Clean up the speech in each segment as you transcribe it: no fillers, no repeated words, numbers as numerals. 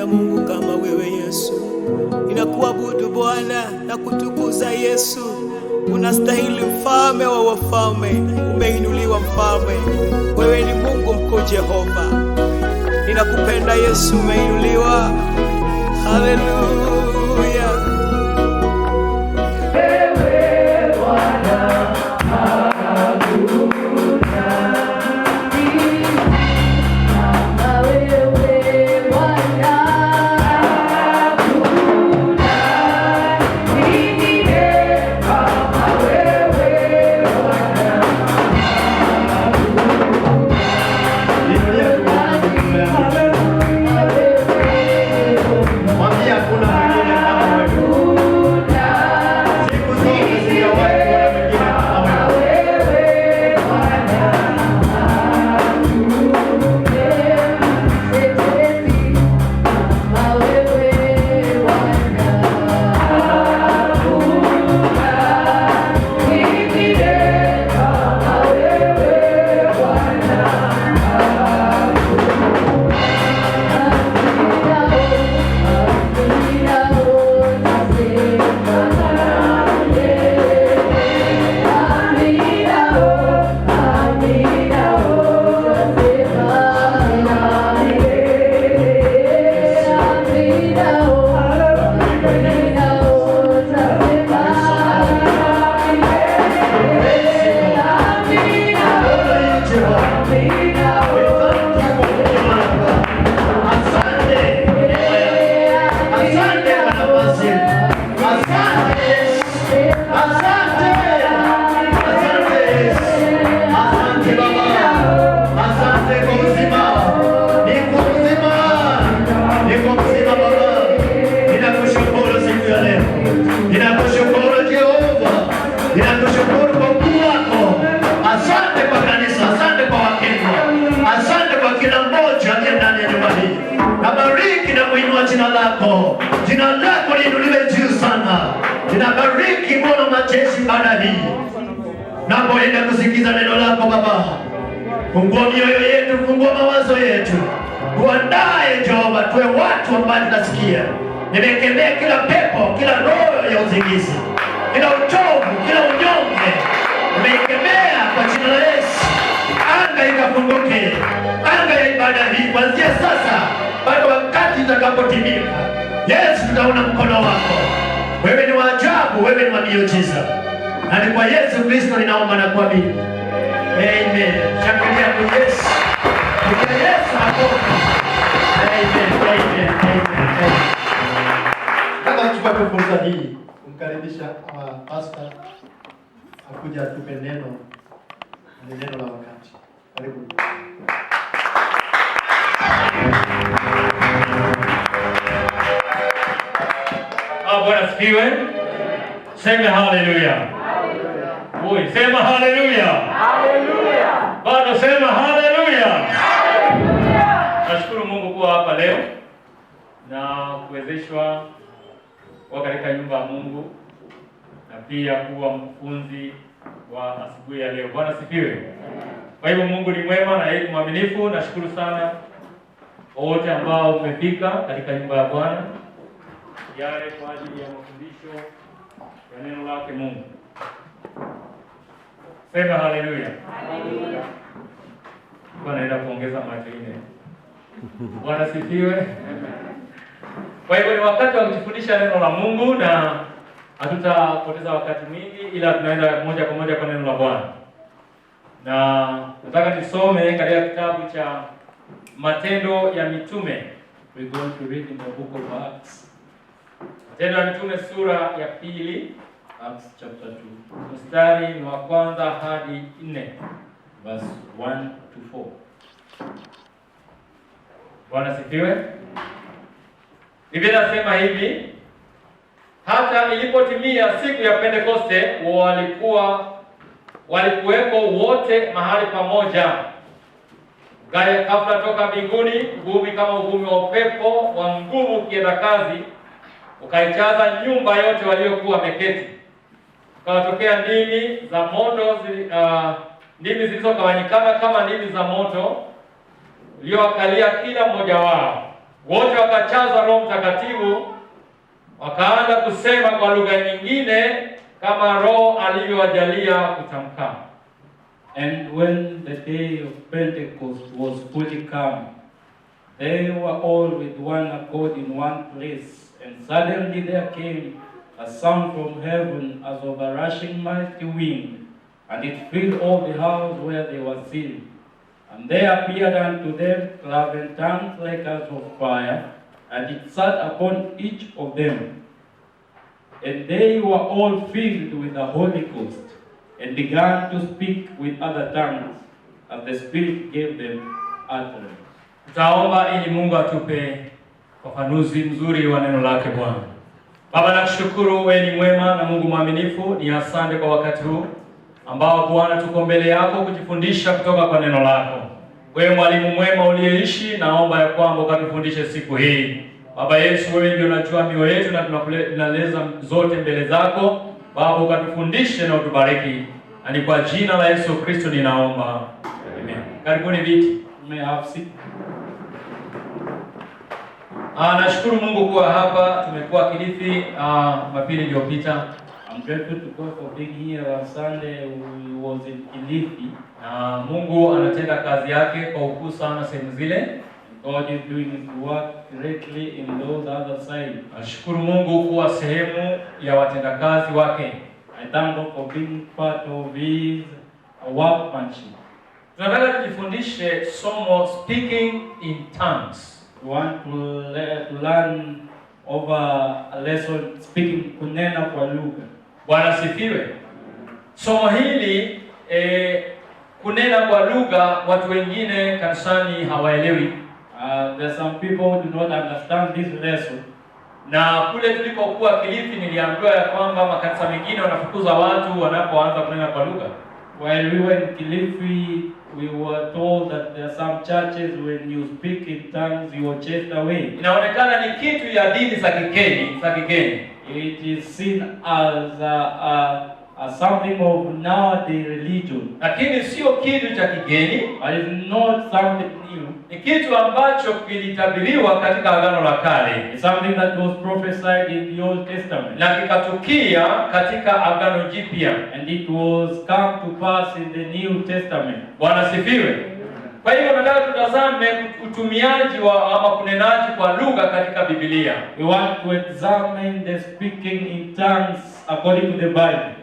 Hakuna Mungu kama wewe Yesu. Ninakuabudu Bwana na kutukuza Yesu. Unastahili, mfalme wa wafalme, umeinuliwa mfalme. Wewe ni Mungu mkuu Jehova. Ninakupenda Yesu, umeinuliwa. Haleluya. Jina lako liinuliwe juu sana. Ninabariki Bwana majeshi baada hii. Napoenda kusikiza neno lako Baba, fungua mioyo yetu, fungua mawazo yetu, tuandae Jehova, tuwe watu ambao tunasikia. Nimekemea kila pepo, kila roho ya uzingizi, kila uchovu, kila unyonge, nimekemea kwa jina la Yesu. Anga ikafunguke, anga ya ibada hii kuanzia sasa mpaka wakati itakapotimika. Yesu, tutaona mkono wako. Wewe ni wa ajabu, wewe ni wa miujiza. Na ni kwa Yesu Kristo ninaomba na kuamini. Amen. Shangilia kwa Yesu. Kwa Yesu makofi. Amen. Amen. Amen. Kama tuchukue fursa hii kumkaribisha pastor akuja atupe neno la wakati. Karibu. Bwana sifiwe. Sema haleluya. Oi, sema haleluya. Haleluya. Bado sema haleluya. Haleluya. Nashukuru Mungu kuwa hapa leo na kuwezeshwa kwa katika nyumba ya Mungu na pia kuwa mfunzi wa asubuhi ya leo. Bwana sifiwe. Kwa hivyo Mungu ni mwema na yeye mwaminifu. Nashukuru sana wote ambao umefika katika nyumba ya Bwana yale kwa ajili ya mafundisho ya neno lake Mungu. Sema haleluya. Haleluya. Bwana anaenda kuongeza macho ine. Bwana sifiwe. Kwa hivyo ni wakati wa kujifundisha neno la Mungu na hatutapoteza wakati mwingi, ila tunaenda moja kwa moja kwa neno la Bwana. Na nataka nisome katika kitabu cha Matendo ya Mitume. We're going to read in the book of Acts. Matendo ya Mitume sura ya 2, Acts chapter 2. Mstari ni wa kwanza hadi 4, verse 1 to 4. Bwana sifiwe. Biblia inasema hivi: hata ilipotimia siku ya Pentekoste, walikuweko wote mahali pamoja. Ghafla toka mbinguni uvumi kama uvumi wa upepo wa nguvu ukienda kazi, ukaijaza nyumba yote waliokuwa wameketi. Ukawatokea ndimi za moto, ndimi zilizogawanyikana kama ndimi za moto uliowakalia kila mmoja wao. Wote wakachazwa Roho Mtakatifu, wakaanza kusema kwa lugha nyingine kama Roho alivyowajalia kutamka. And when the day of Pentecost was fully come, they were all with one accord in one place, and suddenly there came a sound from heaven as of a rushing mighty wind, and it filled all the house where they were sitting. And there appeared unto them cloven tongues like as of fire, and it sat upon each of them. And they were all filled with the Holy Ghost, and began to speak with other tongues, as the Spirit gave them utterance. Tutaomba ili Mungu atupe ufafanuzi mzuri wa neno lake Bwana. Baba, nakushukuru wewe ni mwema na Mungu mwaminifu. Ni asante kwa wakati huu ambao Bwana tuko mbele yako kujifundisha kutoka kwa neno lako. Wewe mwalimu mwema uliyeishi, naomba ya kwamba ukatufundishe siku hii. Baba Yesu, wewe ndio unajua mioyo yetu na tunaleza zote mbele zako. Baba, ukatufundishe na utubariki. Na ni kwa jina la Yesu Kristo ninaomba. Amen. Karibuni viti. May I have seat? Nashukuru Mungu kuwa hapa. Tumekuwa Kilifi Jumapili iliyopita. I'm grateful to God for being here on Sunday. We was in Kilifi. Na Mungu anatenda kazi yake kwa ukuu sana sehemu zile. God is doing his work greatly in those other sides. Nashukuru Mungu kuwa sehemu ya watendakazi wake. I thank God for being part of his workmanship. Tunataka tujifundishe somo speaking in tongues. We want to learn over a lesson speaking, kunena kwa lugha. Bwana sifiwe. Somo hili kunena kwa lugha watu wengine kanisani hawaelewi. There are some people who do not understand this lesson. Na kule tulikokuwa Kilifi niliambiwa ya kwamba makanisa mengine wanafukuza watu wanapoanza kunena kwa lugha. While we were in Kilifi, we were told that there are some churches when you speak in tongues you are chased away. Inaonekana ni kitu ya dini za kigeni. It is seen as something of nowadays religion. Lakini sio kitu cha kigeni, It is not something new. ni kitu ambacho kilitabiriwa katika Agano la Kale. It's something that was prophesied in the Old Testament. Na kikatukia katika Agano Jipya. And it was come to pass in the New Testament. Bwana sifiwe. Kwa hivyo nataka tutazame utumiaji ama kunenaji kwa lugha katika Biblia. We want to examine the speaking in tongues according to the Bible.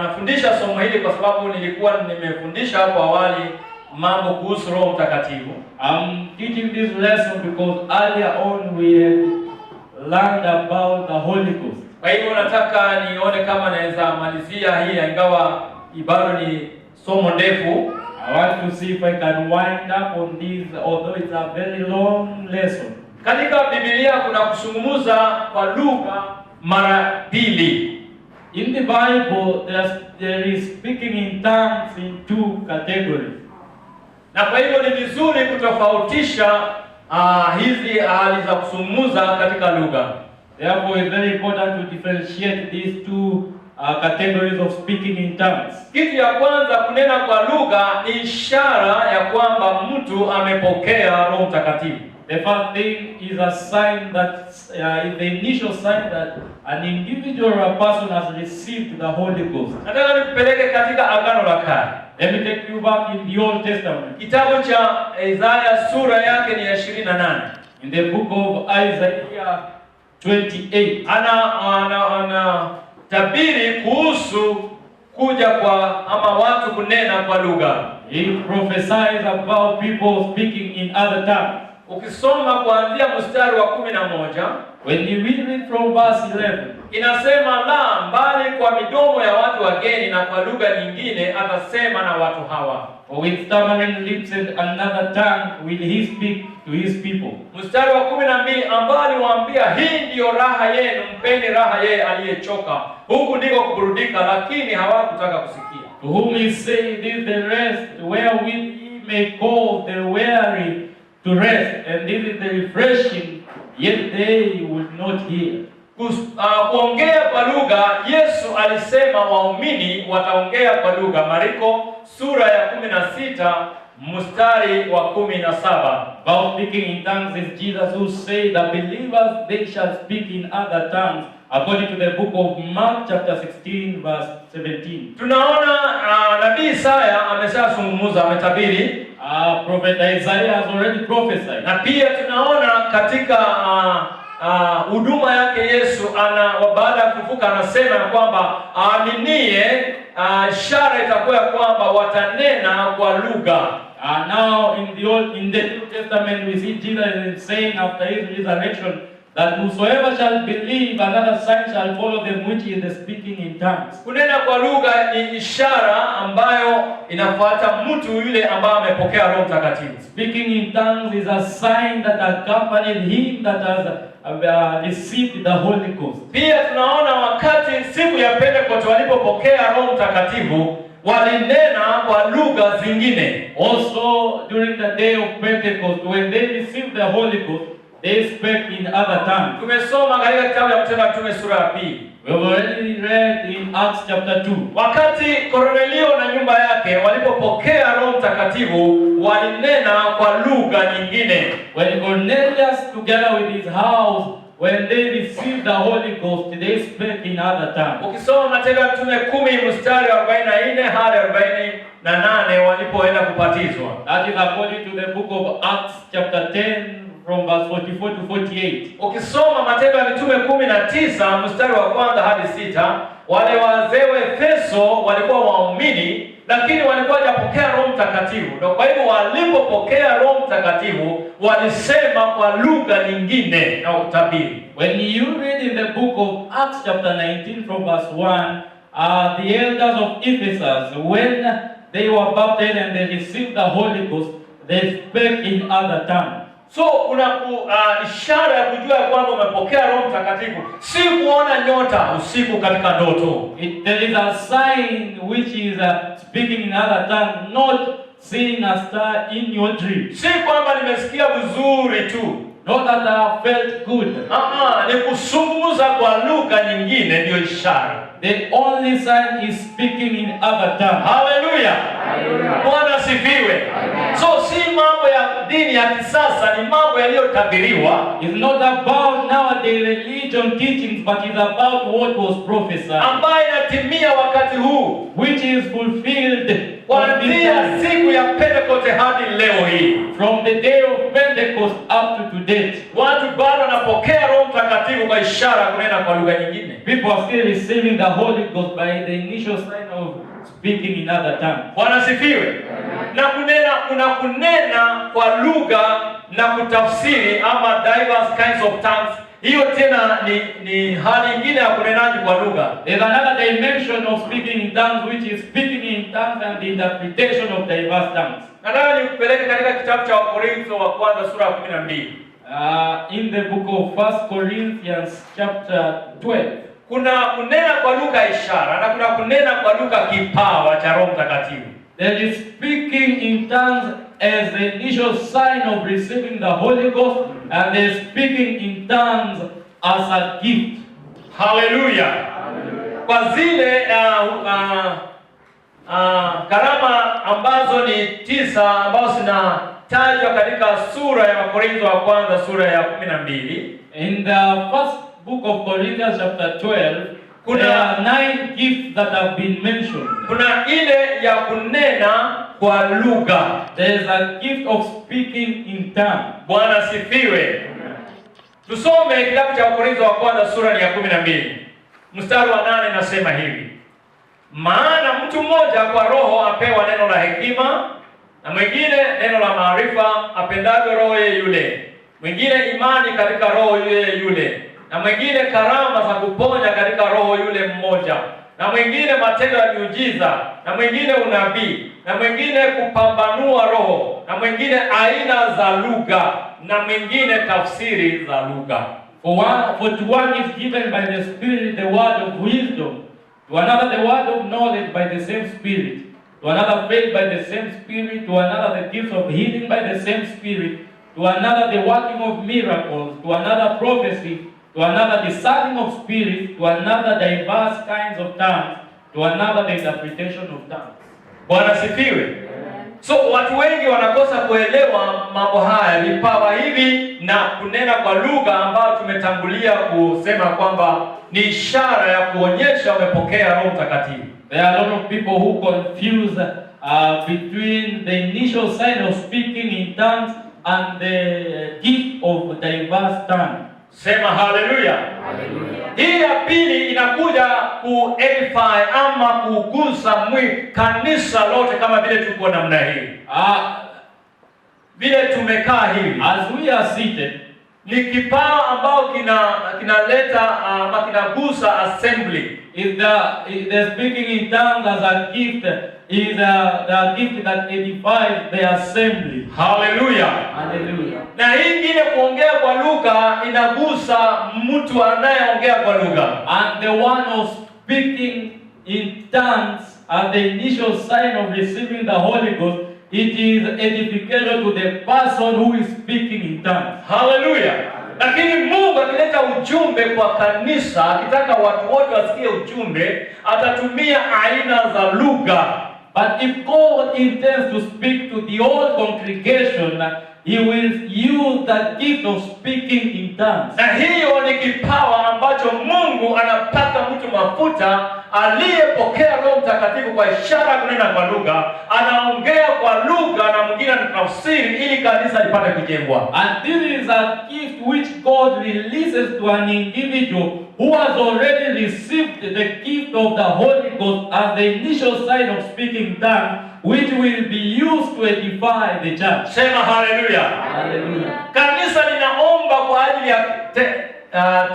Nafundisha somo hili kwa sababu nilikuwa nimefundisha hapo awali mambo kuhusu Roho Mtakatifu. I'm teaching this lesson because earlier on we had learned about the Holy Ghost. Kwa hivyo nataka nione kama naweza malizia hii ingawa bado ni somo ndefu. I want to see if I can wind up on this, although it's a very long lesson. Katika Biblia kuna kusungumuza kwa lugha mara pili. In the Bible, there is speaking in tongues in two categories. Na kwa hivyo ni vizuri kutofautisha hizi hali za kusungumuza katika lugha. Therefore, it's very important to differentiate these two categories of speaking in tongues. Kitu ya kwanza, kunena kwa lugha ni ishara ya kwamba mtu amepokea Roho Mtakatifu. The first thing is a sign that is the initial sign that an individual or a person has received the Holy Ghost. Nataka nikupeleke katika Agano la Kale. Let me take you back in the Old Testament. Kitabu cha Isaya sura yake ni ya 28. In the book of Isaiah 28. Ana tabiri kuhusu kuja kwa ama watu kunena kwa lugha. He prophesies about people speaking in other tongues. Ukisoma kuanzia mstari wa 11, when you read from verse 11, inasema la mbali kwa midomo ya watu wageni na kwa lugha nyingine atasema na watu hawa. For with stammering lips and another tongue will he speak to his people. Mstari wa 12 ambao aliwaambia hii ndiyo raha yenu, mpeni raha yeye aliyechoka, huku ndiko kuburudika, lakini hawakutaka kusikia. To whom he said, this is the rest wherewith ye may call the weary to rest, and this is the refreshing, yet they would not hear. Kuongea kwa lugha, Yesu alisema waumini wataongea kwa lugha. Marko sura ya 16 mstari wa 17. About speaking in tongues is Jesus who said that believers they shall speak in other tongues, according to the book of Mark chapter 16 verse 17. Tunaona nabii Isaya ameshazungumza, ametabiri. Prophet Isaiah has already prophesied. Na pia tunaona katika huduma yake Yesu baada ya kufufuka anasema kwamba aaminie ishara itakuwa kwamba watanena kwa lugha. Now in the New Testament we see Jesus saying after his resurrection that whosoever shall believe, another sign shall follow them, which is the speaking in tongues. Kunena kwa lugha ni ishara ambayo inafuata mtu yule ambaye amepokea Roho Mtakatifu. Speaking in tongues is a sign that accompanied him that has received the Holy Ghost. Pia tunaona wakati siku ya Pentecost walipopokea Roho Mtakatifu walinena kwa lugha zingine. Also during the day of Pentecost, when they received the Holy Ghost, they spoke in other tongues. Tumesoma katika kitabu cha Matendo ya Mitume sura ya 2. We have already read in Acts chapter 2. Wakati Kornelio na nyumba yake walipopokea Roho Mtakatifu walinena kwa lugha nyingine. When Cornelius together with his house, when they received the Holy Ghost, they spoke in other tongues. Ukisoma Matendo ya Mitume 10 mstari wa 44 hadi 48 walipoenda kubatizwa. That is according to the book of Acts chapter 10 from verse 44 to 48. Ukisoma Matendo ya Mitume 19 mstari wa 1 hadi 6, wale wazee wa Efeso walikuwa waumini lakini walikuwa hawajapokea Roho Mtakatifu. Ndio kwa hivyo walipopokea Roho Mtakatifu walisema kwa lugha nyingine na utabiri. When you read in the book of Acts chapter 19 from verse 1, the elders of Ephesus, when they were baptized and they received the Holy Ghost, they spoke in other tongues. So kuna ishara ya kujua kwamba umepokea Roho Mtakatifu si kuona nyota usiku katika ndoto. There is a sign which is speaking in other tongue, not seeing a star in your dream. Si kwamba nimesikia vizuri tu, not that I felt good. Ni kuzungumza kwa lugha nyingine ndio ishara. The only sign is speaking in other tongue. Hallelujah. Bwana sifiwe. So si mambo ya dini ya kisasa, ni mambo yaliyotabiriwa. It's not about nowadays religion teachings, but it's about what was prophesied, ambayo inatimia wakati huu, which is fulfilled kuanzia siku ya Pentecost hadi leo hii. From the day of Pentecost up to today, watu bado wanapokea Roho Mtakatifu kwa ishara kunena kwa lugha nyingine. People are still receiving the Holy Ghost by the initial sign of speaking in other tongues. Bwana sifiwe. Na kunena kwa lugha na kutafsiri ama diverse kinds of tongues. Hiyo tena ni hali nyingine ya kunenaji kwa lugha. There's another dimension of speaking in tongues, which is speaking in tongues and the interpretation of diverse tongues. Nataka nikupeleke katika kitabu cha Wakorintho wa kwanza sura ya 12. In the book of 1 Corinthians chapter 12. Kuna kunena kwa lugha ishara na kuna kunena kwa lugha kipawa cha Roho Mtakatifu. There is speaking in tongues as the initial sign of receiving the Holy Ghost, and there is speaking in tongues as a gift. Hallelujah. Kwa zile karama ambazo ni 9 ambazo zinatajwa katika sura ya Wakorintho wa kwanza sura ya 12. In the first book of Corinthians chapter 12, there are 9 gifts that have been mentioned. Kuna ile ya kunena kwa lugha. There is a gift of speaking in tongues. Bwana sifiwe. Tusome kitabu cha Wakorintho wa kwanza sura ya 12. Mstari wa 8 nasema hivi: maana mtu mmoja kwa roho apewa neno la hekima, na mwingine neno la maarifa apendavyo roho yule, mwingine imani katika roho yule, na mwingine karama za kuponya katika roho yule mmoja, na mwingine matendo ya miujiza, na mwingine unabii, na mwingine kupambanua roho, na mwingine aina za lugha, na mwingine tafsiri za lugha. For to one is given by the Spirit the word of wisdom, to another the word of knowledge by the same Spirit, to another faith by the same Spirit, to another the gift of healing by the same Spirit, to another the working of miracles, to another prophecy, to another discerning of spirits, to another diverse kinds of tongues, to another the interpretation of tongues. Bwana sifiwe. So watu wengi wanakosa kuelewa mambo haya, vipawa hivi na kunena kwa lugha ambayo tumetangulia kusema kwamba ni ishara ya kuonyesha umepokea Roho Mtakatifu. There are a lot of people who confuse between the initial sign of speaking in tongues and the gift of diverse tongues. Sema haleluya. Hii ya pili inakuja ku-edify ama kugusa kanisa lote kama vile tuko namna hii. Vile tumekaa hivi. As we are seated, ni kipawa ambao kinaleta ama kinagusa assembly. If the speaking in tongues as a gift is the gift that edifies the assembly. Hallelujah. Hallelujah. Na hii ingine kuongea kwa lugha inagusa mtu anayeongea kwa lugha. And the one of speaking in tongues as the initial sign of receiving the Holy Ghost, it is edification to the person who is speaking in tongues. Hallelujah. Lakini Mungu akileta ujumbe kwa kanisa, akitaka watu wote wasikie ujumbe, atatumia aina za lugha. But if God intends to speak to the whole congregation, He will use the gift of speaking in tongues. Na hiyo ni kipawa ambacho Mungu anapaka mtu mafuta aliyepokea Roho Mtakatifu kwa ishara kunena kwa lugha, anaongea kwa lugha na mwingine anatafsiri ili kanisa lipate kujengwa. And this is a gift which God releases to an individual who has already received the gift of the Holy Ghost as the initial sign of speaking tongues, which will be used to edify the church. Sema hallelujah. Hallelujah. Kanisa linaomba kwa ajili ya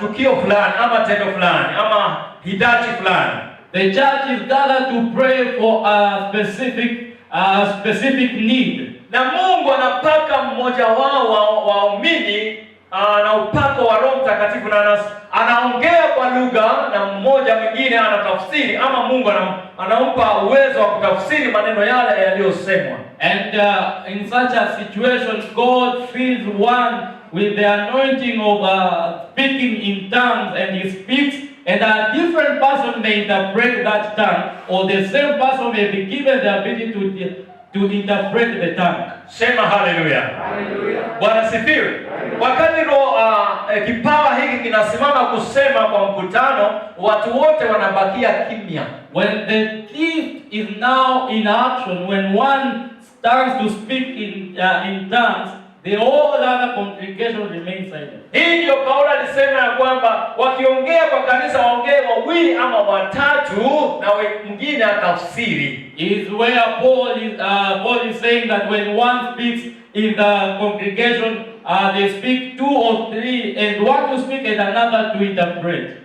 tukio fulani ama tendo fulani ama hitaji fulani. The church is gathered to pray for a specific need. Na Mungu anapaka mmoja wao waumini na upako wa Roho Mtakatifu na anaongea kwa lugha na mmoja mwingine anatafsiri ama Mungu anampa uwezo wa kutafsiri maneno yale yaliyosemwa. And in such a situation, God fills one with the anointing of speaking in tongues, and he speaks, and a different person may interpret that tongue, or the same person may be given the ability to interpret the tongue. Sema haleluya. Haleluya. Bwana sifiwe. Wakati kipawa hiki kinasimama kusema kwa mkutano, watu wote wanabakia kimya. When the gift is now in action, when one stands to speak in tongues, the whole other congregation remains silent. Hii ndio Paulo alisema ya kwamba wakiongea kwa kanisa waongee wawili ama watatu na mwingine atafsiri. Is where Paul is saying that when one speaks in the congregation, they speak two or three, and one to speak and another to interpret.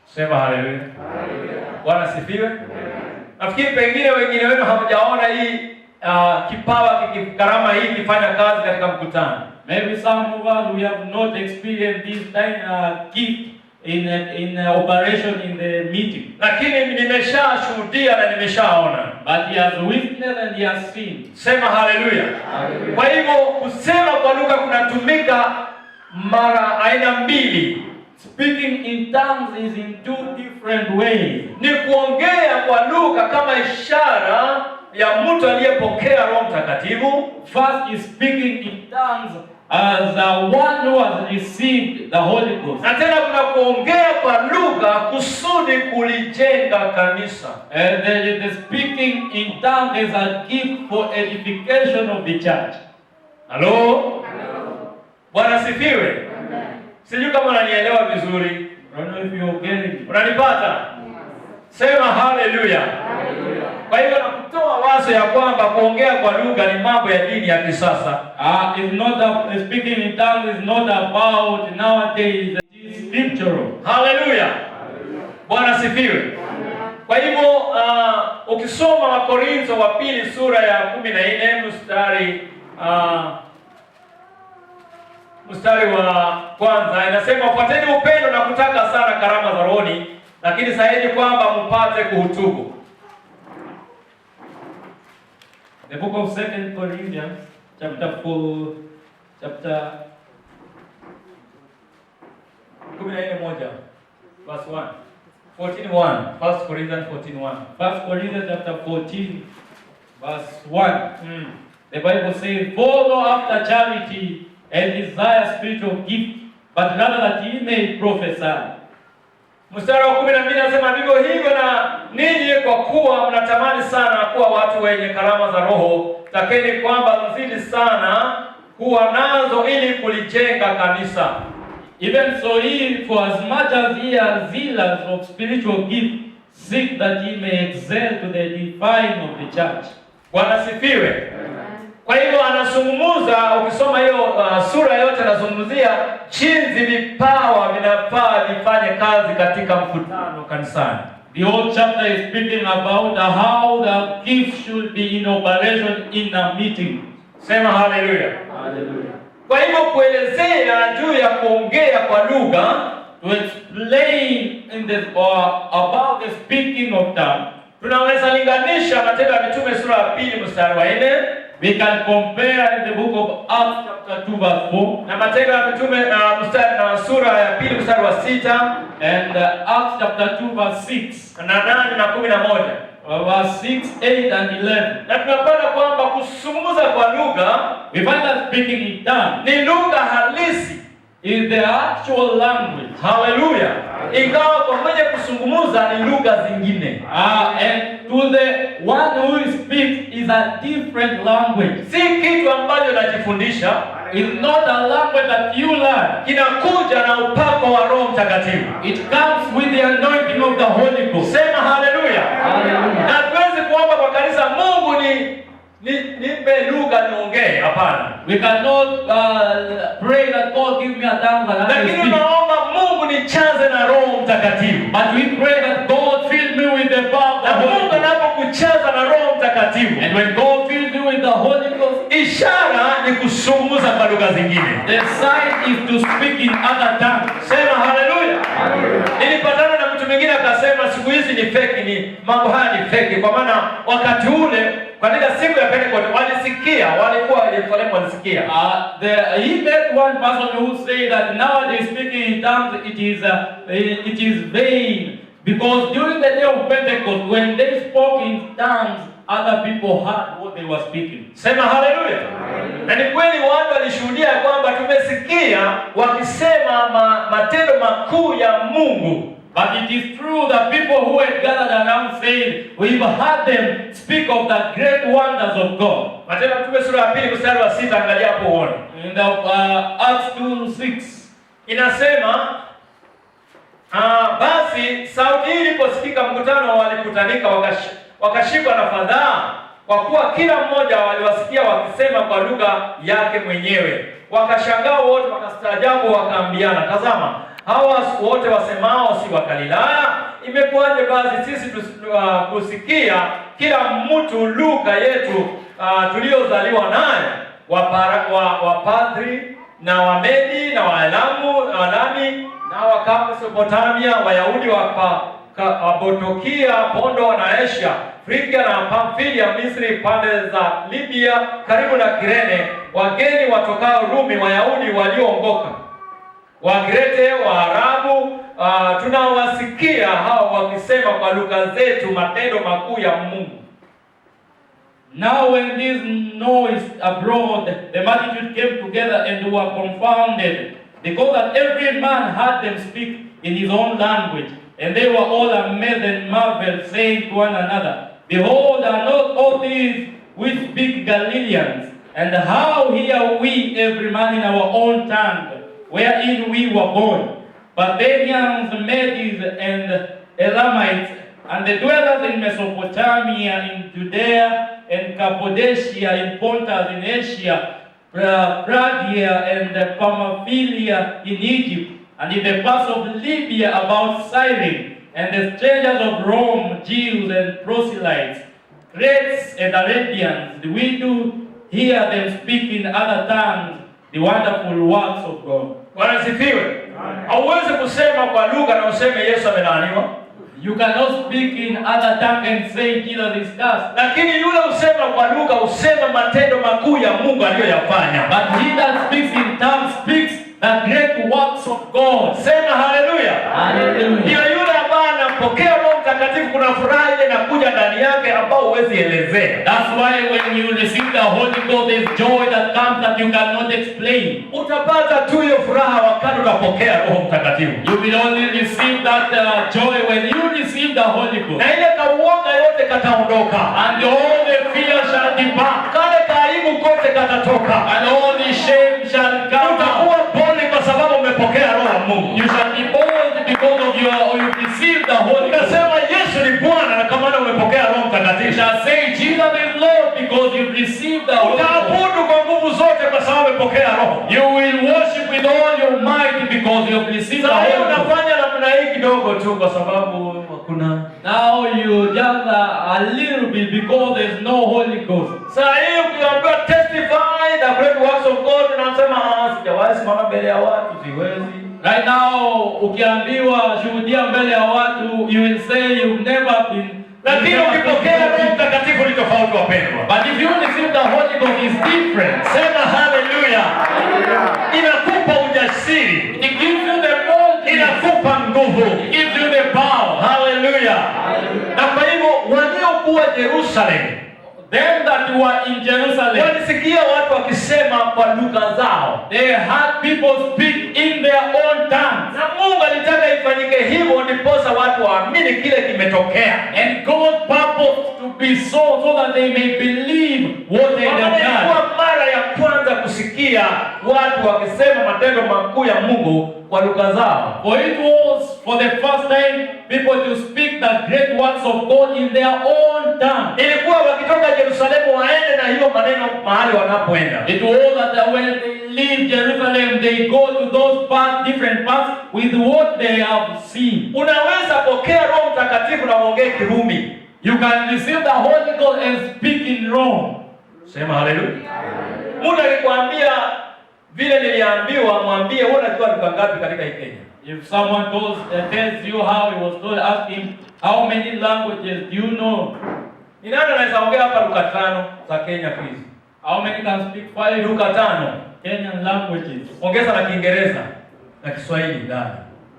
Sema haleluya. Bwana sifiwe. Nafikiri pengine wengine wenu hamjaona hii kipawa karama hii kifanya kazi katika mkutano. Maybe some of us we have not experienced this gift in operation in the meeting. Lakini nimeshashuhudia na nimeshaona. But he has witnessed and he has seen. Sema haleluya. Kwa hivyo kusema kwa lugha kunatumika mara aina mbili. Speaking in tongues is in two different ways. Ni kuongea kwa lugha kama ishara ya mtu aliyepokea Roho Mtakatifu. First is speaking in tongues as one who has received the Holy Ghost. Na tena kuna kuongea kwa lugha kusudi kulijenga kanisa. And the speaking in tongues is a gift for edification of the church. Hello? Bwana sifiwe. Sijui kama unanielewa vizuri. I don't know if you're getting it. Unanipata? Sema haleluya. Kwa hivyo nakutoa wazo ya kwamba kuongea kwa lugha ni mambo ya dini ya kisasa. It's not speaking in tongues is not about nowadays. It's scriptural. Haleluya. Bwana sifiwe. Kwa hivyo ukisoma Wakorintho wa pili sura ya 14 mstari wa kwanza inasema, fuateni upendo na kutaka sana karama za rohoni, lakini sahidi kwamba mpate kuhutubu. The book of 2 Corinthians chapter 14:1. 14:1. 1 Corinthians 14:1. 1 Corinthians chapter 14 verse 1. The Bible says, follow after charity and desire spiritual gift, but rather that ye may prophesy. Mstari wa 12 anasema vivyo hivyo na ninyi, kwa kuwa mnatamani sana kuwa watu wenye karama za Roho, takeni kwamba mzidi sana kuwa nazo ili kulijenga kanisa. Even so ye, for as much as ye are zealous of spiritual gift, seek that ye may excel to the edifying of the church. Bwana sifiwe. Kwa hivyo anazungumza, ukisoma hiyo sura yote anazungumzia jinsi vipawa vinafaa vifanye kazi katika mkutano kanisani. The whole chapter is speaking about how the gifts should be in operation in a meeting. Sema haleluya. Hallelujah. Kwa hivyo kuelezea juu ya kuongea kwa lugha, To explain in this about the speaking of tongues, tunaweza linganisha Matendo ya Mitume sura ya 2 mstari wa 4. we can compare in the book of Acts chapter 2 verse 4 na Matendo ya Mitume sura ya 2 mstari wa 6 and Acts chapter 2 verse 6 na 8 na 11. verse 6, 8 and 11. Na tunapata kwamba kuzungumza kwa lugha, We find that speaking in tongues ni lugha halisi, is the actual language. haleluya, ingawa kwa mwenye kuzungumza ni lugha zingine. And to the one who speaks is a different language. Si kitu ambacho unajifundisha, It's not a language that you learn. kinakuja na upako wa Roho Mtakatifu. It comes with the anointing of the Holy Ghost. Sema haleluya. Hallelujah. Na tuwezi kuomba kwa kanisa, Mungu nipe lugha niongee, hapana. We cannot pray that God give me a tongue that I can Lakini speak. naomba Mungu nichaze na Roho Mtakatifu. But we pray that God fill me with the power of the Na Holy Mungu Ghost. anapokuchaza na Roho Mtakatifu, And when God fills you with the Holy Ghost, ishara ni kuzungumza kwa lugha zingine. the sign is to speak in other tongues. Sema haleluya. Nilipatana na mtu mwingine akasema siku hizi ni fake, ni mambo haya ni fake, kwa maana wakati ule katika siku ya Pentecost walisikia, walikuwa Yerusalemu walisikia. He met one person who said that nowadays speaking in tongues it is vain, because during the day of Pentecost when they spoke in tongues other people heard what they were speaking. Sema haleluya. Na ni kweli watu walishuhudia kwamba tumesikia wakisema matendo makuu ya Mungu. But it is true that people who had gathered around saying, we've heard them speak of the great wonders of God. Matendo ya Mitume sura ya 2 mstari wa 6, angalia hapo uone. In the Acts 2:6 inasema basi sauti hii iliposikika, mkutano walikutanika, wakashikwa na fadhaa, kwa kuwa kila mmoja waliwasikia wakisema kwa lugha yake mwenyewe. Wakashangaa wote, wakastaajabu, wakaambiana, tazama, hawa wote wasemao si wa Galilaya? Imekuwaje basi sisi kusikia kila mtu lugha yetu tuliozaliwa nayo? Wapadri na Wamedi na Walami na wa Mesopotamia, Wayahudi wa Kapadokia, Ponto na Asia, Frigia na Pamfilia, Misri, pande za Libya karibu na Kirene, wageni watokao Rumi, Wayahudi walioongoka, Wagrete, Waarabu, tunawasikia hao wakisema kwa lugha zetu matendo makuu ya Mungu. Now when this noise abroad, the multitude came together and were confounded, because that every man heard them speak in his own language. And they were all amazed and marveled, saying to one another, behold, are not all these which speak Galileans? And how hear we every man in our own tongue, wherein we were born? Barbarians, Medes, and Elamites, and the dwellers in Mesopotamia, in Judea, and Cappadocia, in Pontus, in Asia, Phrygia, and Pamphylia, in Egypt, and in the parts of Libya about Cyrene, and the strangers of Rome, Jews and proselytes, Greeks and Arabians, we do hear them speak in other tongues the wonderful works of God. Bwana sifiwe. Hauwezi kusema kwa lugha na useme Yesu amelaaniwa. You cannot speak in other tongue and say Jesus is cursed. Lakini yule usema kwa lugha usema matendo makuu ya Mungu aliyoyafanya. But he that speaks in tongues speaks the great works of God. Sema haleluya. Hallelujah. Ndio yule ambaye anampokea Roho Mtakatifu, kuna furaha ile inakuja ndani yake ambao huwezi elezea. That's why when you receive the Holy Ghost, there's joy that comes that you cannot explain. Utapata tu hiyo furaha wakati unapokea Roho Mtakatifu. You will only receive that joy when you receive the Holy Ghost. Na ile kauoga yote kataondoka. And all the fear shall depart. Kale kaibu kote katatoka. And all the shame shall come. Utakuwa bold kwa sababu umepokea Roho wa Mungu. You shall be bold because of you received the Holy Ghost. Unasema Yesu ni Bwana na kama umepokea Roho Mtakatifu. You shall say Jesus is Lord because you received the Holy Ghost. Utaabudu kwa nguvu zote kwa sababu umepokea Roho. You will worship with all your might because you have received the Holy Ghost. Unafanya namna hii kidogo tu kwa sababu hakuna. Now you just a little bit because there's no Holy Ghost. Sasa hiyo ukiambiwa testify the great works of God unasema sijawahi simama mbele ya watu siwezi. Right now ukiambiwa shuhudia mbele ya watu, you will say you've never been. Lakini ukipokea Roho Mtakatifu ni tofauti wapendwa. But if you receive the Holy Ghost, is different. Sema hallelujah. Inakupa ujasiri. It gives you the boldness. Inakupa nguvu. It gives you the power. Hallelujah. Na kwa hivyo waliokuwa Jerusalem, them that were in Jerusalem, walisikia watu wakisema kwa lugha zao. They had people speak in their own tongues. Na Mungu alitaka ifanyike hivyo ndiposa watu waamini kile kimetokea. And God purposed to be so that they may believe what they had done. Ilikuwa mara ya kwanza kusikia watu wakisema matendo makuu ya Mungu kwa lugha zao. For it was for the first time people to speak the great works of God in their own tongue. Ilikuwa wakitoka Yerusalemu waende na hiyo maneno mahali wanapoenda. It was that when they leave Jerusalem, they go to those parts, different parts, with what they have seen. Unaweza pokea Roho Mtakatifu na uongee Kirumi. You can receive the Holy Ghost and speak in Rome. Sema haleluya. Mungu alikwambia vile niliambiwa, mwambie wewe unajua lugha ngapi katika hii Kenya. If someone tells you how he was told, ask him, how many languages do you know? Ni nani anaweza ongea hapa lugha 5 za Kenya please? How many can speak 5 lugha 5 Kenyan languages? Ongeza na Kiingereza na Kiswahili ndani.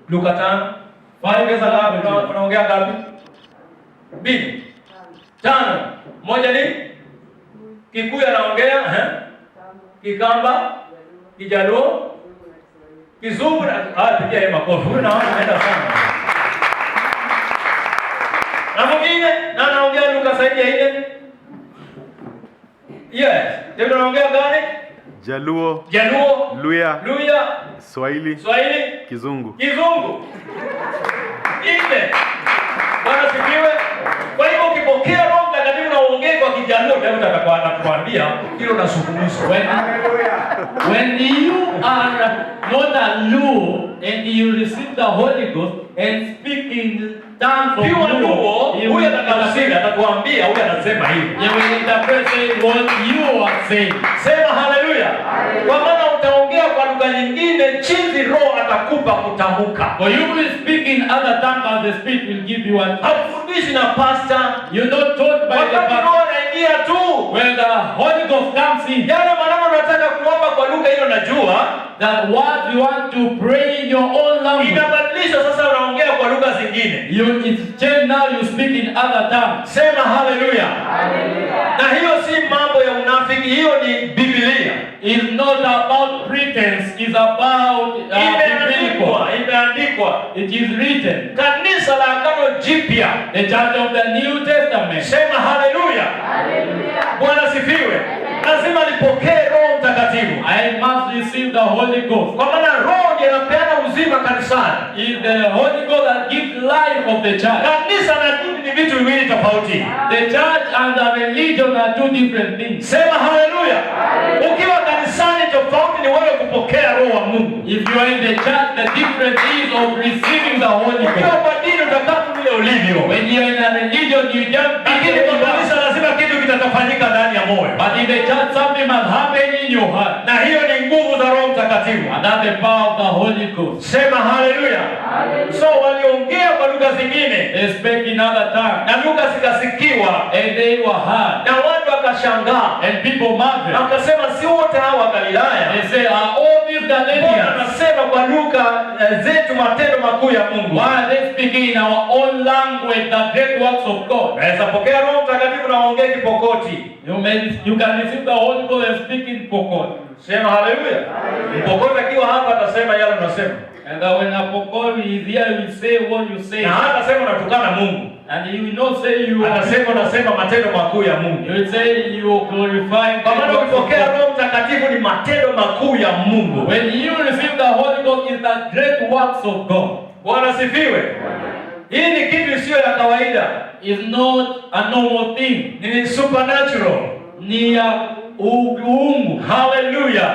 Lugha 5. 5 ongeza ngapi? Unaongea ngapi? 2. 5. Moja ni Kikuyu anaongea, Kikamba, Kijaluo, Kizungu na pigia yeye makofi. Huyu naona anaenda sana. Na mwingine na anaongea lugha zaidi ya ile. Yes, ndio anaongea gani? Jaluo, Luya, Swahili, Kizungu. Ile. Bwana sifiwe. Kwa hivyo ukipokea Roho Mtakatifu na uongee kwa Kijaluo, ndio atakwambia hilo nasungumza. When you are not a Luo and you receive the Holy Ghost and speak in tongues of Luo, huyo atakayosema atatuambia huyo anasema hivi. You will interpret what you are saying. Sema haleluya. Kwa maana utaongea kwa lugha nyingine jinsi Roho atakupa kutamka. For you will speak in other tongues as the Spirit will give you one. Hakufundishi na pastor. You're not taught by the pastor. Roho anaingia tu. When the Holy Ghost comes in, yale maneno unataka kuomba kwa lugha hiyo najua that what you want to pray in your own language. Inabadilisha sasa unaongea kwa lugha zingine. It's changed now, you speak in other tongues. Sema haleluya. Na hiyo si mambo ya unafiki, hiyo ni Biblia. It's not about pretense, it's about imeandikwa. It is written. Kanisa la Agano Jipya, the church of the New Testament. Sema haleluya. Bwana sifiwe. Lazima nipokee Roho Mtakatifu. I must receive the Holy Ghost. Kwa maana Roho ndiye anapeana uzima kanisani. Is the Holy Ghost that gives life of the church. Kanisa na dini ni vitu viwili tofauti. The church and the religion are two different things. Sema haleluya. Ukiwa kanisani tofauti ni wewe kupokea Roho wa Mungu. If you are in the church, the difference is of receiving the Holy Ghost. Ukiwa kwa dini utakaa vile ulivyo. When you are in a religion, you just lakini kwa kanisa lazima kitu kitatafanyika ndani ya moyo. But in the church, something must happen in your heart. Na hiyo ni nguvu za Roho Mtakatifu. And that's the power of the Holy Ghost. Sema haleluya. So waliongea kwa lugha zingine. They spoke in other tongues. Na lugha zikasikiwa. And they were heard. Na watu wakashangaa. And people marveled. Na wakasema si wote hawa wa Galilaya. They say, are all these Galileans? Anasema kwa lugha zetu matendo makuu ya Mungu. Why are they speaking in our own language the great works of God? Naweza pokea Roho Mtakatifu na waongee Kipokoti. You can receive the Holy Ghost and speak in Pokot. Sema haleluya. Mpokoti akiwa hapa atasema yale unasema. And when a Pokot is here, he will say what you say. Na hata sema unatukana Mungu. And he will not say you. Atasema unasema matendo makuu ya Mungu. He will say you glorify. Kwa maana ukipokea Roho Mtakatifu ni matendo makuu ya Mungu. When you receive the Holy Ghost, is the great works of God. Bwana sifiwe. Hii ni kitu isiyo ya kawaida. Is not a normal thing. Ni supernatural. Ni ya uungu. Hallelujah.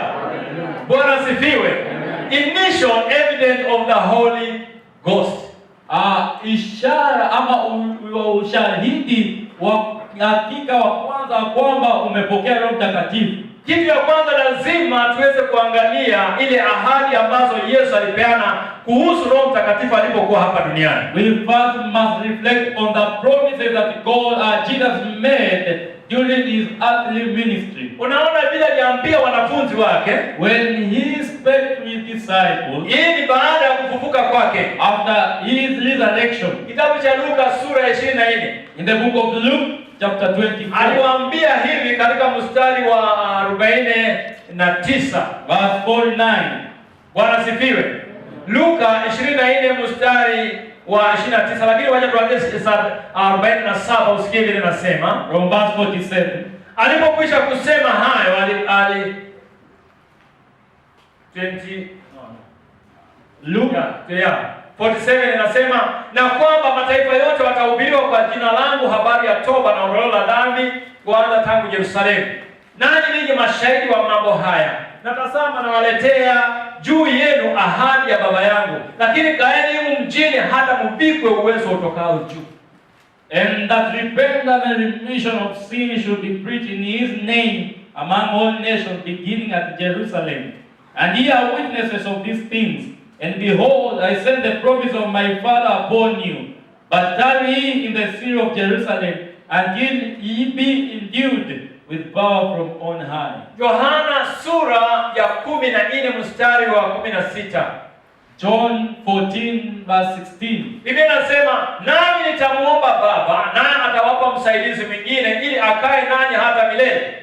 Bwana sifiwe. Initial evidence of the Holy Ghost. Ishara ama ushahidi wa hakika wa kwanza kwamba umepokea Roho Mtakatifu. Kitu ya kwanza lazima tuweze kuangalia ile ahadi ambazo Yesu alipeana kuhusu Roho Mtakatifu alipokuwa hapa duniani. We first must reflect on the promises that God, Jesus made during his earthly ministry. Unaona vile aliambia wanafunzi wake when he spoke to his disciples. Hii ni baada ya kufufuka kwake, after his resurrection. Kitabu cha Luka sura ya 24. In the book of Luke chapter 24. Aliwaambia hivi katika mstari wa 49 verse 49. Bwana sifiwe. Luka 24 mstari wa 29, lakini wacha tuanze 47 usikie vile nasema. From verse 47. Alipokwisha kusema hayo ali 20 Luka 47 inasema, na kwamba mataifa yote watahubiriwa kwa jina langu habari ya toba na ondoleo la dhambi, kuanza tangu Yerusalemu. Nanyi ninyi mashahidi wa mambo haya. Na tazama nawaletea juu yenu ahadi ya Baba yangu, lakini kaeni humu mjini hata mvikwe uwezo utokao juu. And that repentance and remission of sin should be preached in his name among all nations, beginning at Jerusalem. And ye are witnesses of these things. And behold, I send the promise of my Father upon you. But tarry ye in the city of Jerusalem, until ye be endued with power from on high. Yohana sura ya 14 mstari wa 16. John 14 verse 16. Biblia inasema, nami nitamuomba Baba, naye atawapa msaidizi mwingine ili akae nanyi hata milele.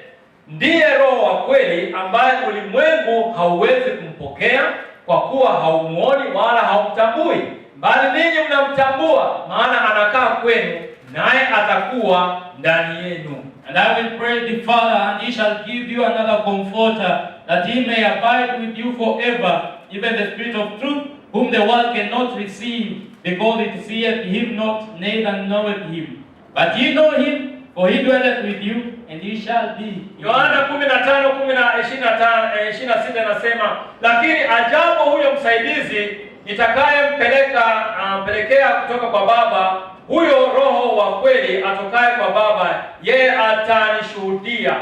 Ndiye Roho wa kweli, ambaye ulimwengu hauwezi kumpokea kwa kuwa haumuoni wala haumtambui, bali ninyi mnamtambua, maana anakaa kwenu naye atakuwa ndani yenu. And I will pray the Father, and he shall give you another comforter, that he may abide with you forever, even the Spirit of truth, whom the world cannot receive, because it seeth him not, neither knoweth him. But ye know him, for he dwelleth with you, and he shall be. Yohana 15:26 inasema, lakini ajapo huyo msaidizi nitakayempelekea kutoka kwa Baba, huyo Roho wa kweli atokaye kwa Baba, yeye atanishuhudia.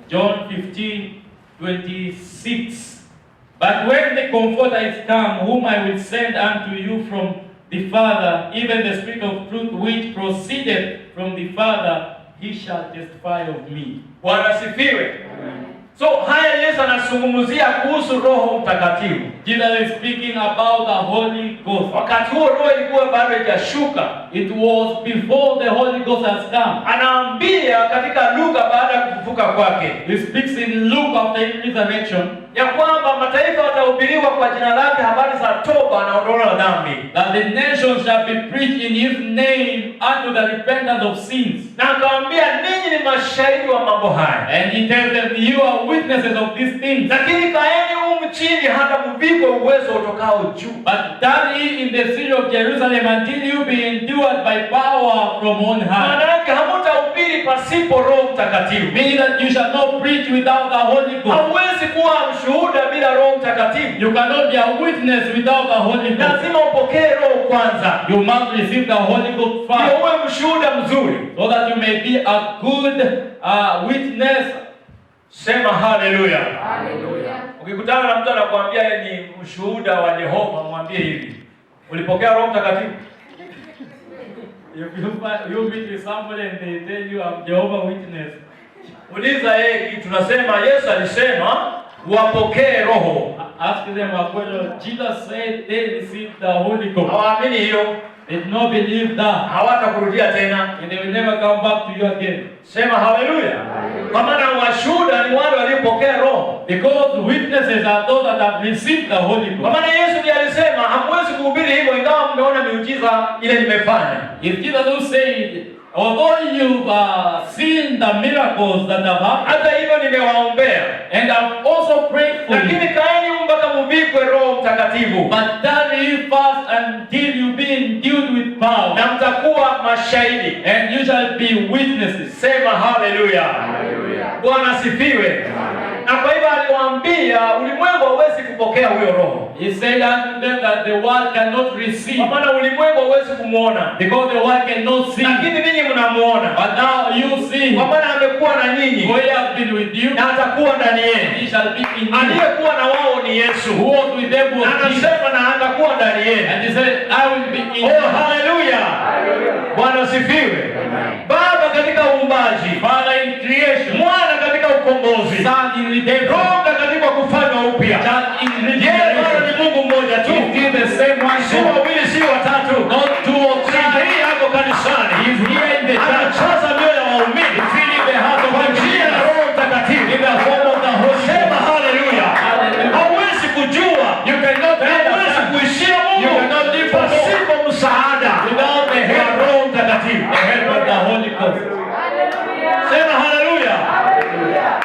John 15:26. But when the Comforter is come, whom I will send unto you from the Father, even the Spirit of truth which proceedeth from the Father, he shall testify of me. Bwana sifiwe. So haya Yesu anazungumzia kuhusu Roho Mtakatifu. Jesus is speaking about the Holy Ghost. Wakati huo Roho ilikuwa bado haijashuka. It was before the Holy Ghost has come. Anaambia katika Luka baada ya kufufuka kwake. He speaks in Luke after his resurrection, ya kwamba mataifa watahubiriwa kwa jina lake habari za toba na ondoleo la dhambi. That the nations shall be preached in his name unto the repentance of sins. Na akawaambia ninyi ni mashahidi wa mambo haya. And he tells them, you are witnesses of these things. Lakini kaeni humu chini hata mvikwe uwezo utokao juu. But tarry in the city of Jerusalem until you be endued by power from on high. Maana yake hamutahubiri pasipo Roho Mtakatifu. Meaning that you shall not preach without the Holy Ghost. Hauwezi kuwa mshuhuda bila Roho Mtakatifu. You cannot be a witness without the Holy Ghost. Lazima upokee Roho kwanza. You must receive the Holy Ghost first. Ndio uwe mshuhuda mzuri. So that you may be a good witness. Sema haleluya. Haleluya. Ukikutana na mtu anakuambia yeye ni mshuhuda wa Jehova, mwambie hivi, ulipokea Roho Mtakatifu? If you meet with somebody and they tell you I'm Jehovah Witness, uliza yeye kitu. Tunasema Yesu alisema wapokee Roho. ask them, well, Jesus said they received the Holy Ghost. Hawaamini hiyo. They did not believe that. Hawatakurudia tena. And they will never come back to you again. Sema haleluya. Kwa maana washuhuda ni wale waliopokea Roho. Because witnesses are those that have received the Holy Ghost. Kwa maana Yesu ndiye alisema hamwezi kuhubiri hivyo ingawa mmeona miujiza ile nimefanya. If Jesus who said, although you've seen the miracles that have happened, hata hivyo nimewaombea, and I've also prayed for you, lakini kaeni mpaka muvikwe Roho Mtakatifu, but tarry fast until you be endued with power, na mtakuwa mashahidi, and you shall be witnesses. Sema haleluya. Bwana asifiwe. Na kwa hivyo aliwaambia ulimwengu hauwezi kupokea huyo Roho. He said unto them that the world cannot receive. Kwa maana ulimwengu hauwezi kumuona, because the world cannot see. Lakini ninyi mnamuona. But now you see. Kwa maana amekuwa na nyinyi. For he has been with you. Na atakuwa ndani yenu. He shall be in you. Aliyekuwa na wao ni Yesu. Who was with them was Jesus. Anasema na atakuwa ndani yenu. And he said, I will be in you. Oh, hallelujah. Bwana asifiwe. Baba katika uumbaji, Father in creation, Mwana katika ukombozi, Son in redemption, Roho katika kufanywa upya. Child in Yeye Bwana ni Mungu mmoja tu. He is the same one. Si wawili, si watatu. Not two or three. Hii hapo kanisani. He is here in the church. Anajaza mioyo ya waumini. He's filling the heart of Kwa njia ya Roho Mtakatifu. in the form of the Holy Spirit. Sema haleluya. Hauwezi kujua. You cannot Hauwezi kuishia Mungu. You cannot live for God pasipo msaada without the wa help Roho Mtakatifu. the help of the Holy Ghost. Sema haleluya.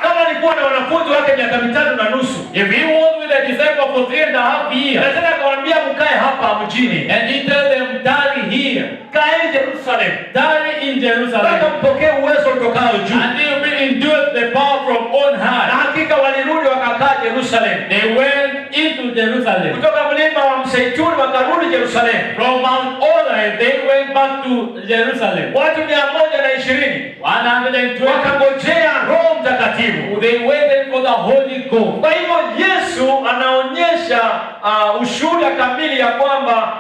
Kama alikuwa na wanafunzi wake miaka 3.5. If he was with the disciples for 3.5 years, Na tena akawaambia mkae hapa mjini. and he told them, tarry here, Kaeni Jerusalem. tarry in Mpaka Jerusalem, mpokee uwezo utokao juu. until you be endued the power from on Na high. hakika walirudi wakakaa Jerusalem. They went into Jerusalem. Kutoka mlima wa Mzeituni wakarudi Jerusalem. From Mount Olive, they went back to Jerusalem. Watu 120 120. wakangojea Roho Mtakatifu. They waited for the Holy Ghost. Kwa hivyo Yesu anaonyesha ushuhuda kamili ya kwamba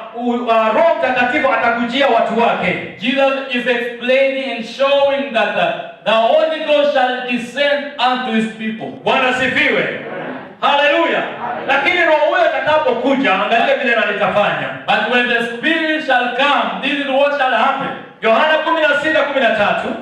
Roho Mtakatifu atakujia watu wake. Jesus is explaining and showing that the Holy Ghost shall descend unto his people. Bwana sifiwe. Haleluya. Lakini Roho huyo atakapokuja, angalia vile analitafanya. But when the Spirit shall come, this is what shall happen. Yohana 16:13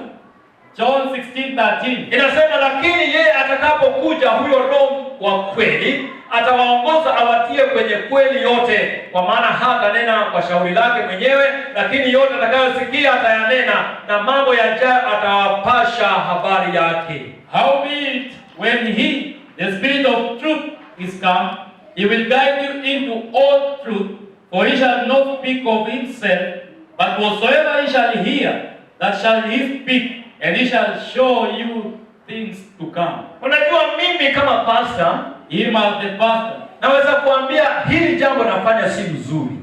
John 16:13 inasema, lakini yeye atakapokuja huyo Roho wa kweli atawaongoza awatie kwenye kweli yote, kwa maana hatanena kwa shauri lake mwenyewe, lakini yote atakayosikia atayanena, na mambo yajayo atawapasha habari yake. Howbeit, when he, the Spirit of truth, is come, he will guide you into all truth, for he shall not speak of himself, but whatsoever he shall hear, that shall he speak, and he shall show you things to come. Unajua, mimi kama pastor, Him as the pastor, naweza kuambia hili jambo nafanya si mzuri.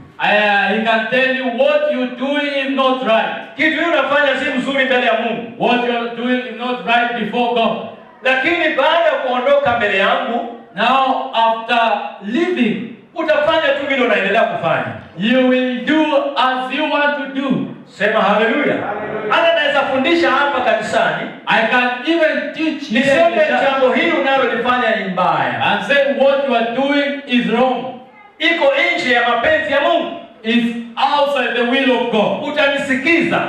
he can tell you what you're doing is not right. Kitu hili unafanya si mzuri mbele ya Mungu. What you're doing is not right before God. Lakini baada ya kuondoka mbele yangu, Now, after leaving, utafanya tu vile unaendelea kufanya. you will do as you want to do. Sema haleluya. Hata naweza fundisha hapa kanisani, I can even teach here in niseme the church jambo hili unalolifanya ni mbaya, and say what you are doing is wrong. iko nje ya mapenzi ya Mungu. It's outside the will of God. Utanisikiza,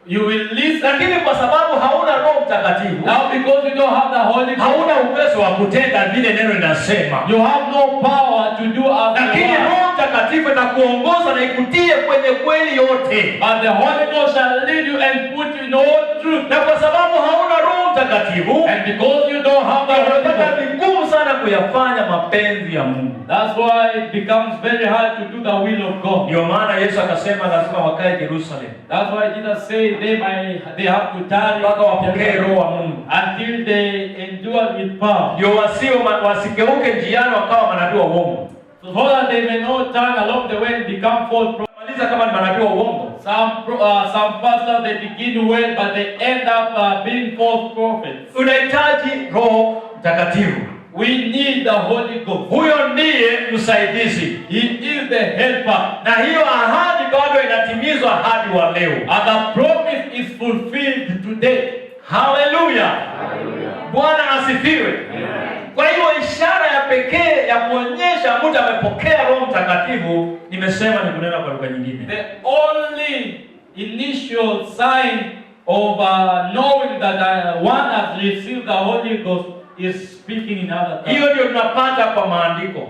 You will listen. lakini kwa sababu hauna Roho Mtakatifu, Now, because you don't have the Holy Ghost, hauna uwezo wa kutenda vile neno linasema. you have no power to do as the Lakini word. Roho Mtakatifu itakuongoza na ikutie kwenye kweli yote. But the Holy Ghost shall lead you and put you in all truth. Na kwa sababu hauna Roho Mtakatifu, And because you don't have the Holy unapata Ghost, vigumu sana kuyafanya mapenzi ya Mungu. that's why it becomes very hard to do the will of God. Ndio maana Yesu akasema lazima wakae Jerusalem That's why Jesus said they have to tarry mpaka wapokee Roho wa Mungu, until they endure with power, ndio wasigeuke njiani wakawa manabii wa uongo. so that they may not turn along the way and become false prophets. Maliza kama ni manabii wa uongo. Some pastors, they begin well, but they end up being false prophets. Unahitaji Roho Mtakatifu. We need the Holy Ghost. Huyo ndiye msaidizi, He is the helper. na hiyo ahadi bado inatimizwa hadi wa leo. And the promise is fulfilled today. Haleluya, Bwana asifiwe. Kwa hiyo ishara ya pekee ya kuonyesha mtu amepokea Roho Mtakatifu, nimesema ni kunena kwa lugha nyingine. The only initial sign of knowing that one has received the Holy Ghost is speaking in other tongues. Hiyo ndio tunapata kwa maandiko.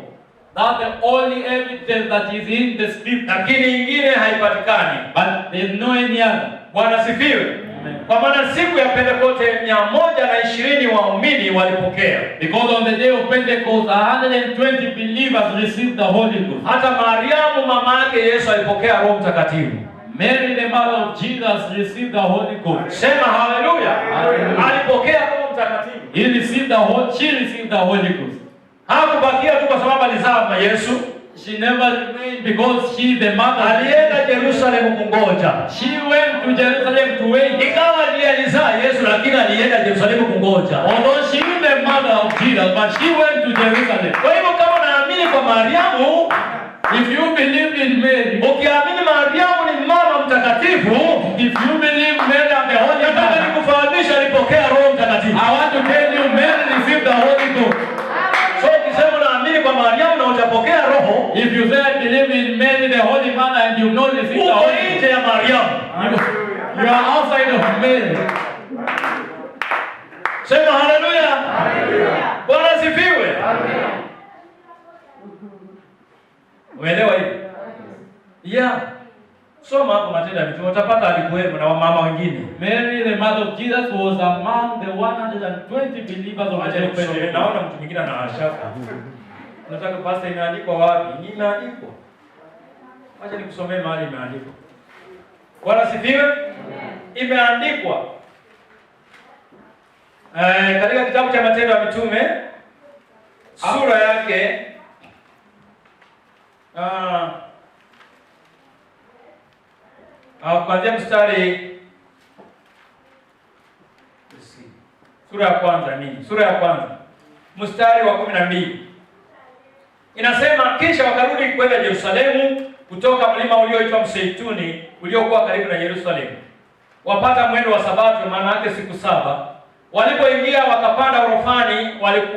That's the only evidence that is in the scripture. Lakini ingine haipatikani. But there's no any other. Bwana sifiwe. Kwa maana siku ya Pentekoste 120 waumini walipokea. Because on the day of Pentecost 120 believers received the Holy Ghost. Hata Mariamu mama yake Yesu alipokea Roho Mtakatifu. Mary the mother of Jesus received the Holy Ghost. Sema haleluya. Alipokea Roho Mtakatifu. She received the Holy Ghost. Hakubakia tu kwa sababu alizaa na Yesu. She never remained because she the mother. Alienda Yerusalemu kungoja. She went to Jerusalem to wait. Ingawa ndiye alizaa Yesu, lakini alienda Yerusalemu kungoja. Although she is the mother of Jesus, but she went to Jerusalem. Kwa hivyo kama naamini kwa Mariamu, if you believe in Mary, ukiamini Mariamu ni mama mtakatifu, if you believe Mary and the Holy Ghost, nataka nikufahamisha alipokea Roho Mtakatifu. I want to tell you Mary received the Holy Ghost. So ukisema naamini kwa Mariamu na utapokea Roho, if you say I believe in Mary the Holy Mother and you know this is the Holy Ghost, nje ya Mariamu, you are outside of Mary. Sema haleluya. Haleluya. Bwana sifiwe. Amen. Umeelewa hivi? Yeah. Soma hapo Matendo ya Mitume utapata alikuwemo na wamama wengine. Mary the mother of Jesus was among the 120 believers of the Pentecost. Naona mtu mwingine ana shaka. Unataka pastor imeandikwa wapi? Imeandikwa. Acha nikusomee mahali imeandikwa. Bwana sifiwe? Imeandikwa. Katika kitabu cha Matendo ya Mitume sura yake kuanzia mstari sura ya kwanza mstari wa 12 inasema, kisha wakarudi kwenda Yerusalemu kutoka mlima ulioitwa Mzeituni uliokuwa karibu na Yerusalemu, wapata mwendo wa Sabato, maana yake siku 7. Walipoingia wakapanda orofani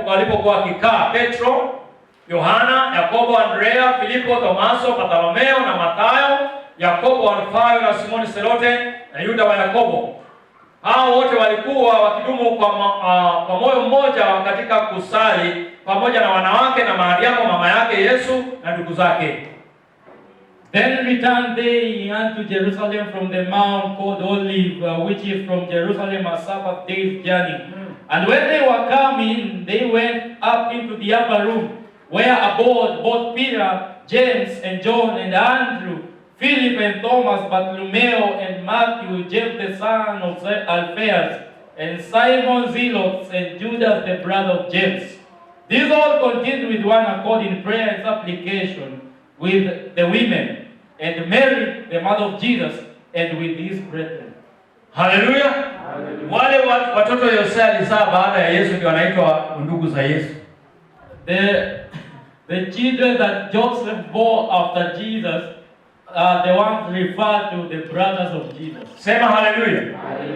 walipokuwa wakikaa Petro, Yohana, Yakobo, Andrea, Filipo, Tomaso, Bartholomeo na Mathayo, Yakobo Alfayo na Simoni Selote na Yuda wa Yakobo. Hao wote walikuwa wakidumu kwa moyo mmoja katika kusali pamoja na wanawake na Mariamu mama yake Yesu na ndugu zake. Then returned they unto Jerusalem from the mount called Olive, which is from Jerusalem a Sabbath day's journey. And when they were coming, they went up into the upper room, where abode both Peter, James, and John, and Andrew, Philip and Thomas, Bartholomew and Matthew, James the son of Alphaeus, and Simon Zealots, and Judas the brother of James. These all continued with one accord in prayer and supplication with the women, and Mary, the mother of Jesus, and with his brethren. Hallelujah. Wale watoto Yosef alizaa baada ya Yesu ndio wanaitwa ndugu za Yesu. The children that Joseph bore after Jesus are the ones referred to the brothers of Jesus. Sema hallelujah.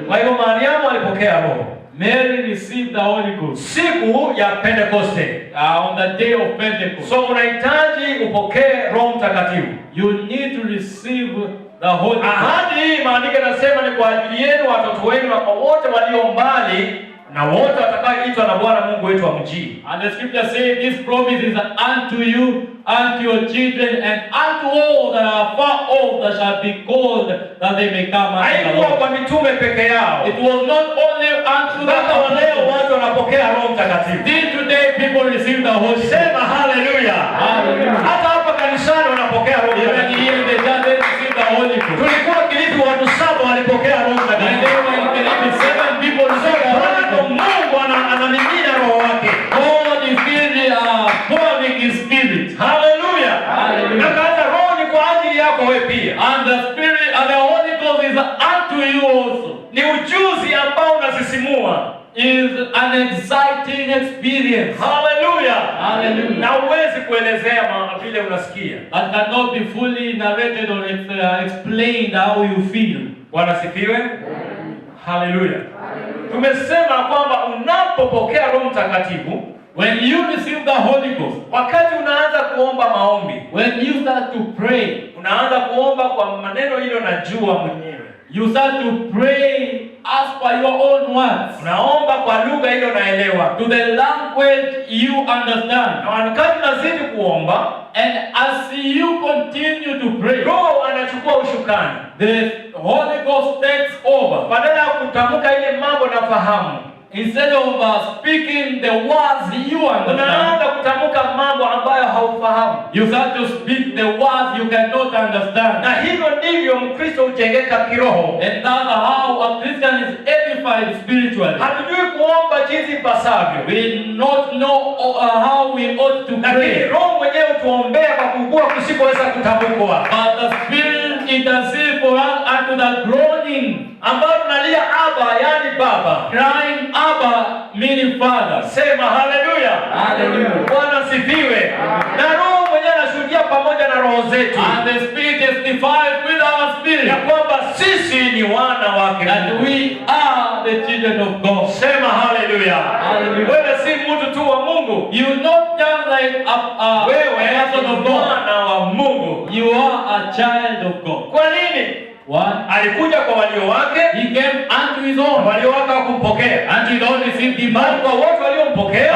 Kwa hiyo Mariamu alipokea Roho. Mary received the Holy Ghost siku ya Pentecoste, on the day of Pentecost. So unahitaji upokee Roho Mtakatifu. You need to receive the Holy Ghost. Ahadi hii maandiko yanasema ni kwa ajili yenu, watoto wenu na kwa wote walio mbali na wote watakaoitwa na Bwana Mungu wetu amjii. And the scripture says this promise is unto you, unto your children, and unto all that are far off that shall be called, that they may come unto the Haikuwa Lord. kwa mitume peke yao. It was not only unto the leo watu wanapokea Roho Mtakatifu. Till today people receive the Holy Spirit. Sema hallelujah. Hallelujah. Hata hapa kanisani wanapokea Roho Even Mtakatifu. here in the church they receive the Holy Ghost. Tulikuwa Kilifi watu 7 walipokea Roho And Mtakatifu. they were in Kilifi, 7 people received the Holy Ghost. Mungu anamimina Roho wake. God is really pouring His Spirit. Hallelujah. Hallelujah. Na hata Roho ni kwa ajili yako wewe pia. And the Spirit and the Holy Ghost is unto you also. Ni ujuzi ambao unasisimua. Is an exciting experience. Hallelujah. Hallelujah. Na uwezi kuelezea vile unasikia. That cannot be fully narrated or explained how you feel. Bwana sifiwe. Hallelujah. Tumesema kwamba unapopokea Roho Mtakatifu, when you receive the Holy Ghost, wakati unaanza kuomba maombi, when you start to pray, unaanza kuomba kwa maneno hilo najua mwenyewe. you start to pray as per your own words. Unaomba kwa lugha hilo naelewa. To the language you understand. Na wakati unazidi kuomba, and as you continue to pray, Roho anachukua ushukani. The Holy Ghost takes over. Badala ya kutamka ile mambo na fahamu, instead of speaking the words you understand, unaanza kutamka mambo ambayo haufahamu. You start to speak the words you cannot understand. Na hivyo ndivyo Mkristo hujengeka kiroho. And that's how a Christian is edified spiritually. Hatujui kuomba jinsi pasavyo. We not know how we ought to pray. Lakini Roho mwenyewe tuombea kwa kuugua kusipoweza kutamkwa. But the Spirit intercedes for us unto the groaning, ambayo tunalia Abba, yani Baba. Crying Abba, meaning Father. Sema haleluya. Hallelujah. Bwana sifiwe. Na Roho mwenyewe anashuhudia pamoja na roho zetu. And the Spirit testifies with our spirit ya kwamba sisi ni wana wake. That we are the children of God. Sema haleluya. Hallelujah. Wewe si mtu tu wa Mungu. You not just like a wewe son of God. Mwana wa Mungu. You are a child of God. Kwa nini? What? Alikuja kwa walio wake. He came unto his own. Walio wake hawakumpokea. And his own received him not. Kwa wote waliompokea,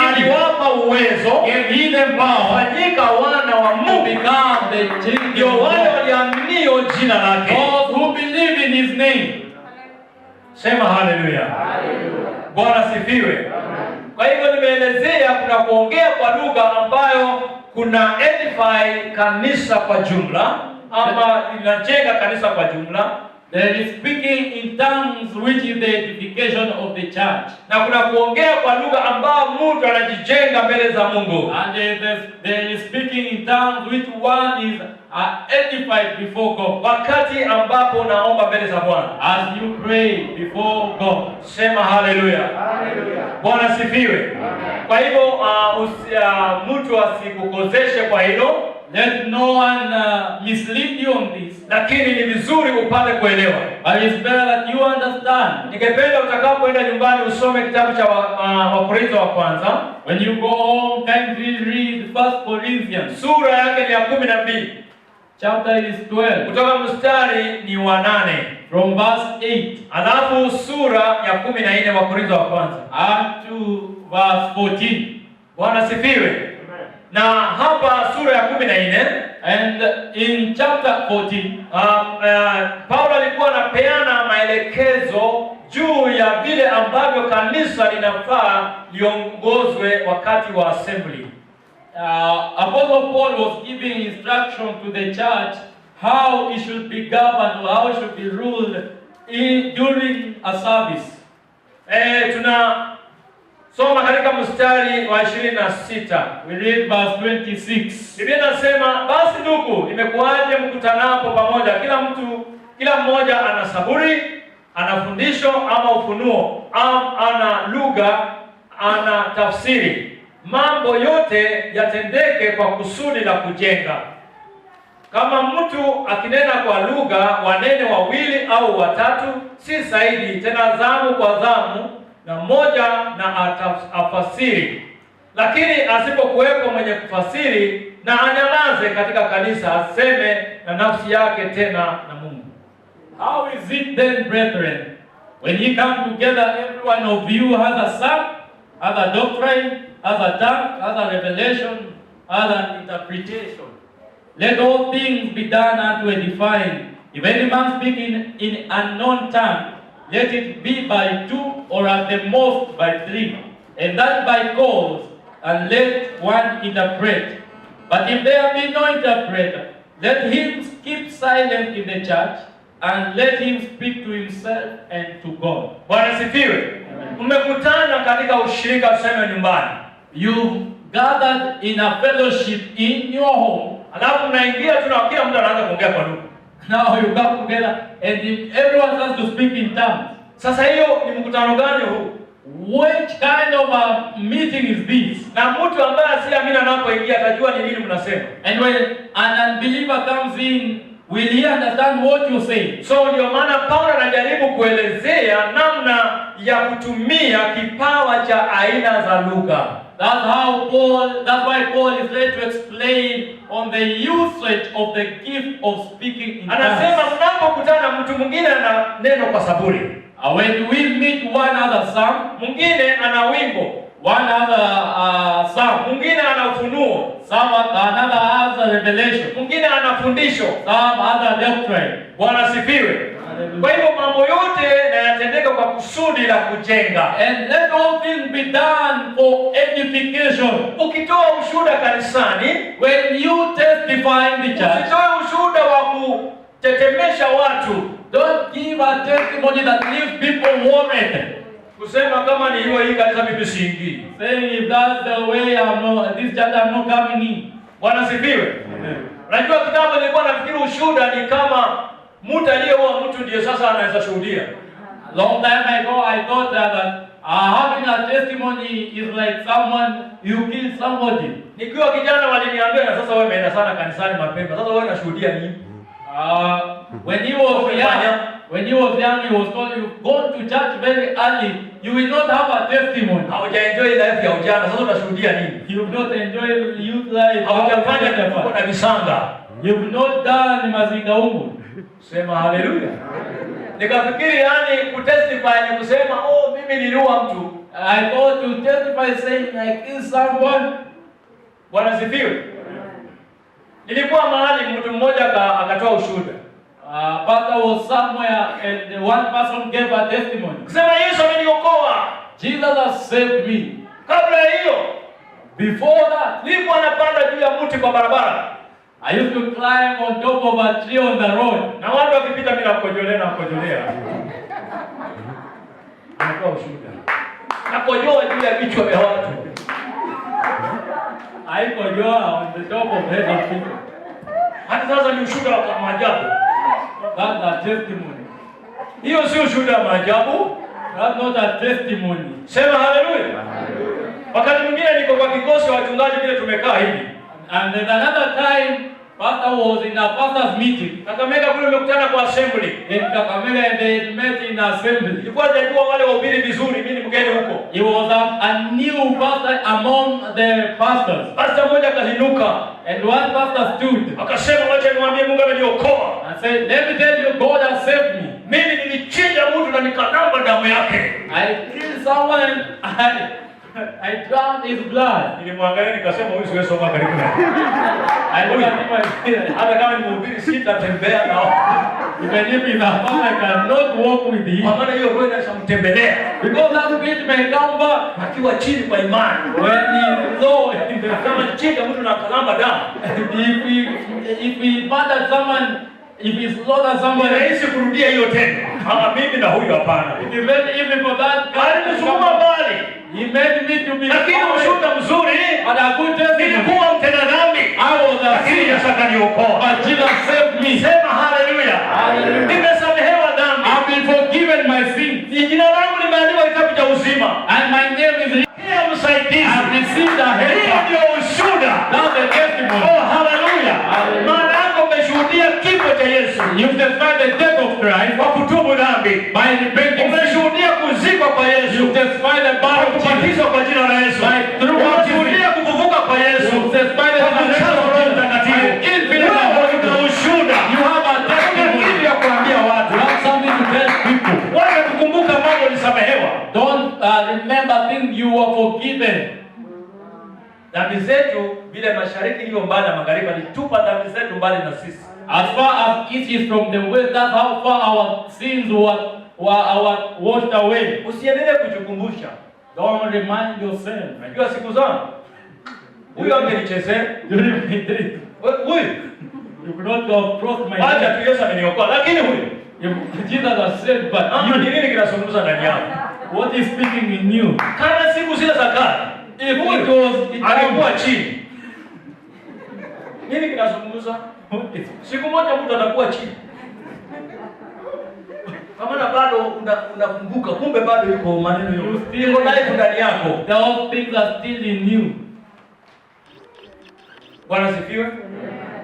aliwapa uwezo. Gave he them power. Wafanyika wana wa Mungu. Become the children of God. Wale waliaminio jina lake. Those who believe in his name. Sema haleluya. Bwana sifiwe. Kwa hivyo nimeelezea kuna kuongea kwa lugha ambayo kuna edify kanisa kwa jumla ama inajenga kanisa kwa jumla. There is speaking in tongues which is the edification of the church. Na kuna kuongea kwa lugha ambao mtu anajijenga mbele za Mungu. And there is speaking in tongues which one is edified before God. Wakati ambapo unaomba mbele za Bwana. As you pray before God. Sema haleluya. Hallelujah. Bwana sifiwe. Kwa hivyo mtu asikukozeshe kwa hilo. Let no one mislead you on this. Lakini ni vizuri upate kuelewa. But it's better that you understand. Ningependa utakapoenda nyumbani usome kitabu cha Wakorintho wa kwanza. When you go home, kindly read 1 Corinthians. Sura yake ni ya 12. Chapter is 12. Kutoka mstari ni wa 8. From verse 8. Alafu sura ya 14 Wakorintho wa kwanza. Up to verse 14. Bwana sifiwe. Na hapa sura ya 14 and in chapter 14 Paulo alikuwa anapeana maelekezo juu ya vile ambavyo kanisa linafaa liongozwe wakati wa assembly. Apostle Paul was giving instruction to the church how it should be governed or how it should be ruled during a service. Soma katika mstari wa 26. We read verse 26. Biblia inasema, basi ndugu, imekuwaje mkutanapo pamoja, kila mmoja ana saburi, ana fundisho ama ufunuo, ana lugha, ana tafsiri. Mambo yote yatendeke kwa kusudi la kujenga. Kama mtu akinena kwa lugha, wanene wawili au watatu, si zaidi, tena zamu kwa zamu, na mmoja na afasiri. Lakini asipokuwepo mwenye kufasiri, na anyamaze katika kanisa, aseme na nafsi yake tena na Mungu. How is it then, brethren, when ye come together, every one of you has a psalm, has a doctrine, has a tongue, has a revelation, has an interpretation? Let all things be done unto edifying. If any man speak in unknown tongue, let it be by 2 or at the most by 3, and that by calls, and let one interpret. But if there be no interpreter, let him keep silent in the church, and let him speak to himself and to God. Bwana sifiwe. Mmekutana katika ushirika, tuseme nyumbani. You gathered in a fellowship in your home. Alafu mnaingia tu na kila mtu anaanza kuongea kwa lugha. Now you come together and everyone has to speak in tongues. Sasa hiyo ni mkutano gani huu? Which kind of a meeting is this? Na mtu ambaye asiamini anapoingia atajua ni nini mnasema. And when an unbeliever comes in, will he understand what you say? So ndio maana Paulo anajaribu kuelezea namna ya kutumia kipawa cha aina za lugha. That's why Paul is ready to explain on the usage of the gift of speaking in tongues. Anasema mnapokutana mtu mwingine ana neno kwa saburi. When we meet one other psalm, mwingine ana wimbo, one other psalm, mwingine ana ufunuo, another has a revelation, mwingine ana fundisho, some other doctrine. Bwana asifiwe. Kwa hivyo mambo yote yanatendeka kwa kusudi la kujenga. And let all things be done for edification. Ukitoa ushuhuda kanisani, when you testify in the church, usitoe ushuhuda wa kutetemesha watu. Don't give a testimony that leaves people worried. Kusema kama ni hiyo hii kanisa mimi siingii. Saying if that's the way this church I'm not coming in. Bwana asifiwe. Unajua kitabu nilikuwa nafikiri ushuhuda ni kama mtu aliyeoa mtu ndiye sasa anaweza shuhudia. Long time ago I thought that having a testimony is like someone you kill somebody. Nikiwa kijana waliniambia na sasa wewe umeenda sana kanisani mapema. Sasa wewe unashuhudia nini? When he was young, he was told you go to church very early. You will not have a testimony. Haujaenjoy life ya ujana, sasa unashuhudia nini? You will not enjoy youth life. Haujafanya kitu na visanga. You will not done mazingaungu. Sema haleluya. Nikafikiri yani kutestify ni kusema mimi niliua mtu. I thought to testify saying I killed someone. Bwana asifiwe. Nilikuwa mahali mtu mmoja akatoa ushuhuda. Pastor was somewhere and one person gave a testimony. Kusema Yesu ameniokoa. Jesus has saved me. Kabla hiyo, before that, nilikuwa napanda juu ya mti kwa barabara. I used to climb on top of a tree on the road. Na watu wakipita mimi nakojolea. Natoa ushuhuda. Nakojoa juu ya vichwa vya watu. I kojoa on the top of head of people. Hata sasa ni ushuhuda wa maajabu. That's a testimony. Hiyo si ushuhuda wa maajabu. That's not a testimony. Sema haleluya. Wakati mwingine niko kwa kikosi wachungaji vile tumekaa hivi. And then another time, Pastor was in a pastor's meeting. Kakamega kule umekutana kwa assembly. In Kakamega they met in assembly. Nilikuwa najua wale wahubiri vizuri, mimi ni mgeni huko. He was a new pastor among the pastors. Pastor mmoja kahinuka. And one pastor stood. Akasema wacha niwaambie Mungu ameniokoa. And said, let me tell you, God has saved me. Mimi nilichinja mtu na nikanamba damu yake. I killed someone. I drowned his blood. Nilimwangalia nikasema huyu siwezi soma karibu na. I looked at him. Hata kama ni mhubiri sitatembea nao. Even if he's a pastor, I cannot walk with him. Kwa maana hiyo roho inashamtembelea. Because that spirit may come back akiwa chini kwa imani. When he is low in the kama chinja mtu na kalamba damu. If we murder someone, if he slaughters someone, ni rahisi kurudia hiyo tena. Mimi na huyu hapana. It is very easy for that. Alisukuma mbali. He made me to be. Lakini ushuhuda mzuri. But a good testimony. Nilikuwa mtenda dhambi. I was a sinner. Yesu akaniokoa. But Jesus saved me. Sema haleluya. Hallelujah. Nimesamehewa dhambi. I've been forgiven my sins. Jina langu limeandikwa kitabu cha uzima. And my name is. Hiyo msaidizi. I've received a helper. Hiyo ndio ushuhuda. That's the testimony. Haleluya. Maana yako umeshuhudia kifo cha Yesu. You've testified the death of Christ. Kwa kutubu dhambi. By repenting. Umeshuhudia kuzikwa kwa Yesu. You've testified the birth of kubatizwa kwa jina la Yesu. Umeshuhudia kufufuka kwa Yesu. You've testified the resurrection of Roho Mtakatifu. Una ushuhuda. You have a testimony ya kuambia watu. You have something to tell people. Wewe kukumbuka mambo ulisamehewa. Don't remember things you were forgiven. Dhambi zetu vile mashariki iliyo mbali na magharibi, alitupa dhambi zetu mbali na sisi. As far as east is from the west, that's how far our sins were washed away. Usiendelee kujikumbusha. Don't remind yourself. Najua siku zangu. Huyu angenichezea. Huyu. You could not have crossed my path. Acha tu Yesu ameniokoa, lakini huyu. Jesus has said, but ni nini kinazungumza ndani yako? What is speaking in you? Kama siku zile za kale. If it was alikuwa chini. Nini kinazungumza? Siku moja mtu atakuwa chini. Kama na bado unakumbuka, kumbe bado yuko maneno yako. Yuko life ndani yako. Those things are still in you. Bwana sifiwe.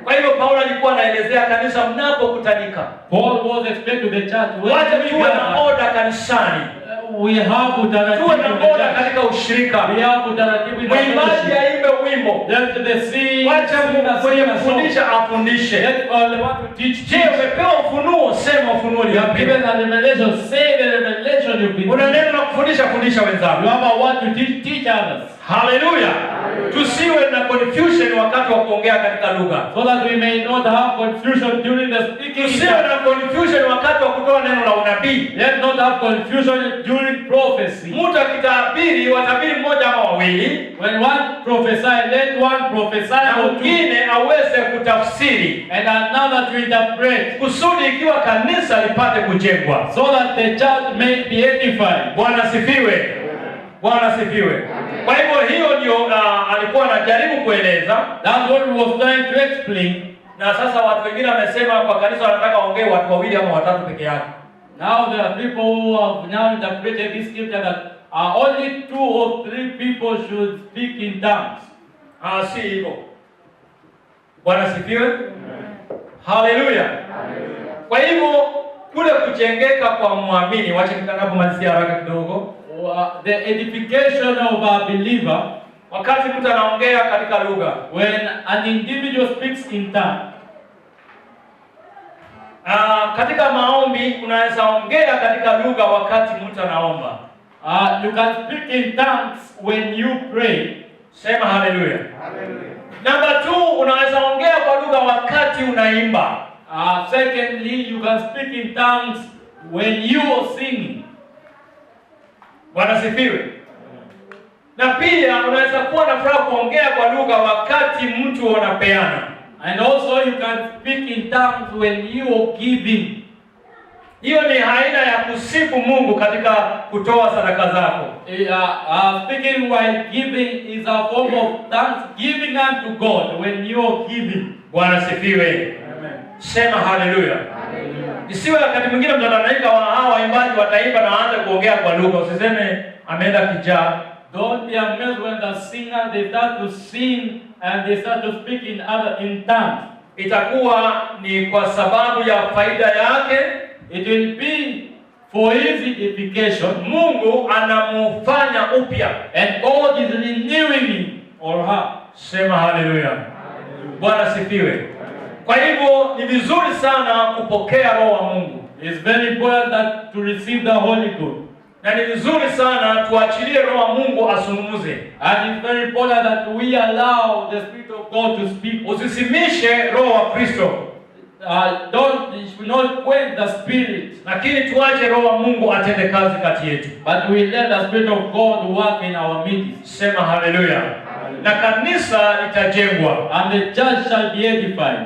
Kwa hivyo Paulo alikuwa anaelezea kanisa mnapokutanika. Paul was explaining to the church, Wacha tuwe na order kanisani. we have utaratibu. Tuwe na order katika ushirika. We have utaratibu. Mwimbaji aimbe wimbo. Let the sing. Wacha mwenye kufundisha afundishe. Let all the one to teach. Je, umepewa ufunuo? Sema ufunuo ni wapi? Given a revelation, say the revelation you've been. Una neno la kufundisha, fundisha wenzako. You have a word to teach others. Hallelujah. Tusiwe na confusion wakati wa kuongea katika lugha. So that we may not have confusion during the speaking. Tusiwe na confusion wakati wa kutoa neno la unabii. Let not have confusion during prophecy. Mtu akitabiri, watabiri mmoja ama wawili. When one prophesy, let one prophesy na mwingine aweze kutafsiri and another to interpret, kusudi ikiwa kanisa lipate kujengwa, so that the church may be edified. Bwana sifiwe. Bwana sifiwe. Kwa hivyo hiyo ndio alikuwa anajaribu kueleza. That's what he was trying to explain. Na sasa watu wengine wamesema kwa kanisa wanataka waongee watu wawili ama watatu peke yake. Now there are people who have now interpreted this scripture that only 2 or 3 people should speak in tongues. Si hivyo. Bwana sifiwe. Hallelujah. Kwa hivyo kule kujengeka kwa muamini, wacha nitakapomalizia haraka kidogo. The edification of a believer, wakati mtu anaongea katika lugha, when an individual speaks in tongue. Katika maombi unaweza ongea katika lugha wakati mtu anaomba. You can speak in tongues when you pray. Sema hallelujah. Number 2, unaweza ongea kwa lugha wakati unaimba. Secondly, you can speak in tongues when you are singing. Bwana sifiwe. Na pia unaweza kuwa na furaha kuongea kwa lugha wakati mtu anapeana. And also you can speak in tongues when you are giving. Hiyo ni aina ya kusifu Mungu katika kutoa sadaka zako. Speaking while giving is a form of thanksgiving unto God when you are giving. Bwana sifiwe. Amen. Sema hallelujah. Isiwe wakati mwingine mtandanaika hawa waimbaji wataimba na waanze kuongea kwa lugha, usiseme ameenda kijaa. Don't be amazed when the singer they start to sing and they start to speak in tongues. Itakuwa ni kwa sababu ya faida yake. It will be for his edification. Mungu anamufanya upya, and God is renewing him or her. Sema hallelujah. Bwana sifiwe. Kwa hivyo ni vizuri sana kupokea roho wa Mungu. It's very important that to receive the Holy Ghost. Na ni vizuri sana tuachilie roho wa Mungu asungumuze. And it's very important that we allow the Spirit of God to speak. Usisimishe roho wa Kristo. You should not quench the Spirit. Lakini tuache roho wa Mungu atende kazi kati yetu. But we let the Spirit of God work in our midst. Sema hallelujah. Na kanisa litajengwa. And the church shall be edified.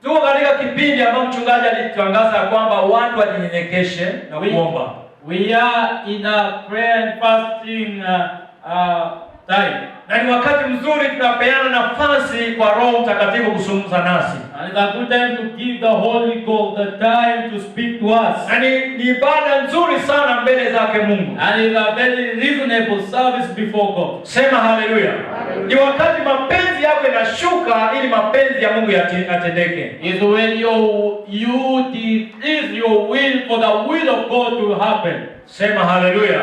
Tuko katika kipindi ambapo mchungaji alitangaza kwamba watu wajinyenyekeshe na kuomba. We are in a prayer and fasting time. Na ni wakati mzuri tunapeana nafasi kwa Roho Mtakatifu kuzungumza nasi. And it's a good time to give the Holy Ghost the time to speak to us. Na ni ibada nzuri sana mbele zake Mungu. And it's a very reasonable service before God. Sema hallelujah. Ni wakati mapenzi yako yanashuka ili mapenzi ya Mungu yatendeke. Is when you decrease your will for the will of God to happen. Sema hallelujah.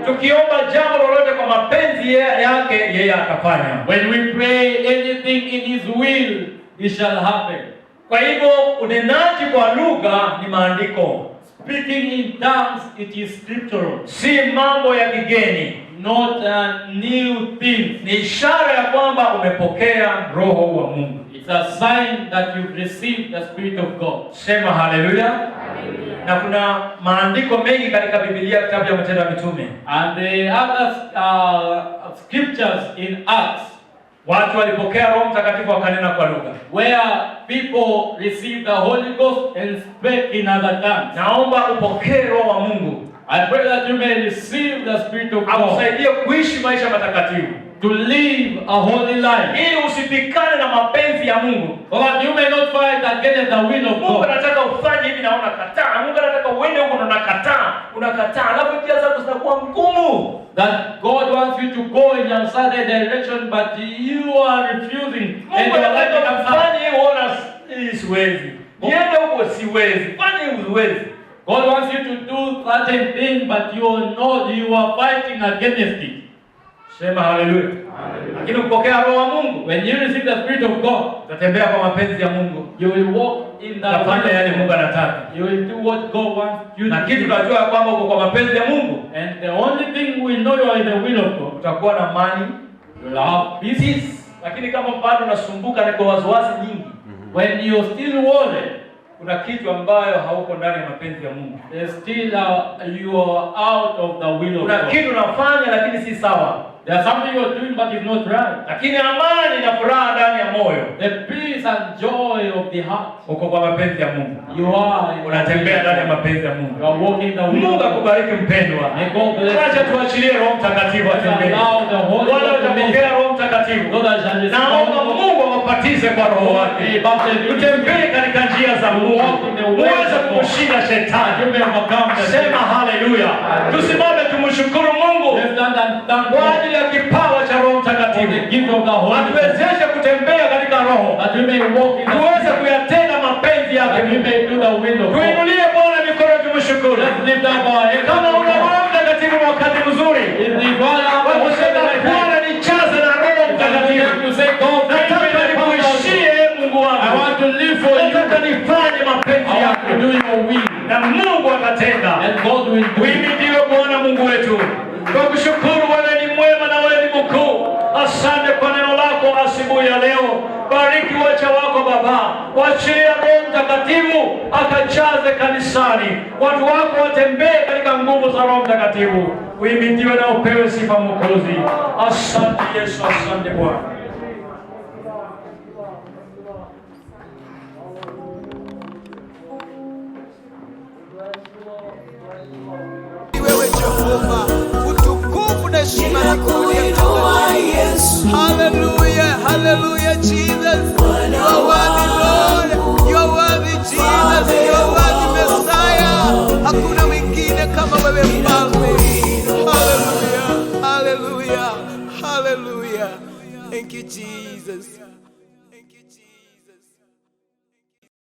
Tukiomba jambo lolote kwa mapenzi yake, yeye atafanya. When we pray anything in his will, it shall happen. Kwa hivyo unenaji kwa lugha ni maandiko. Speaking in tongues, it is scriptural. Si mambo ya kigeni, not a new thing. Ni ishara ya kwamba umepokea roho wa Mungu. It's a sign that you've received the Spirit of God. Sema hallelujah. Na kuna maandiko mengi katika Biblia, kitabu cha Matendo ya Mitume. And the other scriptures in Acts, watu walipokea Roho Mtakatifu wakanena kwa lugha. Where people received the Holy Ghost and spake in other tongues. Naomba upokee roho wa Mungu. I pray that you may receive the Spirit of God. Akusaidie kuishi maisha matakatifu. To live a holy life. Ili usipikane na mapenzi ya Mungu. So that you may not fight against the will of God. Mungu anataka ufanye hivi na unakataa. Mungu anataka uende huko na unakataa. Alafu njia zako zitakuwa ngumu. That God wants you to go in a certain direction but you are refusing. Mungu anataka ufanye uona siwezi. Niende huko siwezi. Fanye uwezi. God wants you to do certain thing but you are fighting against it. Sema hallelujah. Lakini ukipokea roho wa Mungu, when you receive the Spirit of God, utatembea kwa mapenzi ya Mungu. You will walk in the utafanya yale Mungu anataka. You will do what God wants you to do. Na kitu tunajua kwamba uko kwa mapenzi ya Mungu. And the only thing we know you are in the will of God. Utakuwa na amani, you will have peace. Lakini kama bado unasumbuka na kwa wasiwasi nyingi, when you are still worried, kuna kitu ambayo hauko ndani ya mapenzi ya Mungu. Still you are out of the will of God. Kuna kitu unafanya lakini si sawa. There's something you are doing but it's not right. Lakini amani na furaha ndani ya moyo. The peace and joy of the heart. Uko kwa mapenzi ya Mungu. You are. Unatembea ndani ya mapenzi ya Mungu. You are walking the will. Mungu akubariki mpendwa. Acha tuachilie Roho Mtakatifu atembee. Wala utapokea Roho Mtakatifu. Naomba Mungu awapatize kwa Roho wake. Tutembee katika njia za Mungu. Uweze kushinda shetani. Sema haleluya. Tusimame tumshukuru Mungu. Kwa ajili ya kipawa cha Roho Mtakatifu. Atuwezeshe kutembea katika Roho. Tuweze kuyatenda mapenzi yake. Tuinulie Bwana mikono tumshukuru. Kama una Roho Mtakatifu wakati mzuri. Bwana nijaze na Roho Mtakatifu. Nataka nikuishie Mungu wangu. Nataka nifanye mapenzi yako. Na Mungu atatenda. Uhimidiwe Bwana Mungu wetu. Tukushukuru wewe ni mwema na wewe ni mkuu. Asante kwa neno lako asubuhi ya leo. Bariki wacha wako Baba. Waachilie Roho Mtakatifu akajaze kanisani. Watu wako watembee katika nguvu za Roho Mtakatifu. Uhimidiwe na upewe sifa Mwokozi. Asante Yesu, asante Bwana. Wewe Jehova, utukufu na heshima kuinua Yesu. Hallelujah, hallelujah Jesus. You are worthy Lord. You are worthy Jesus. You are worthy Messiah. Hakuna mwingine kama wewe Mfalme. Hallelujah, hallelujah, hallelujah. Thank you Jesus.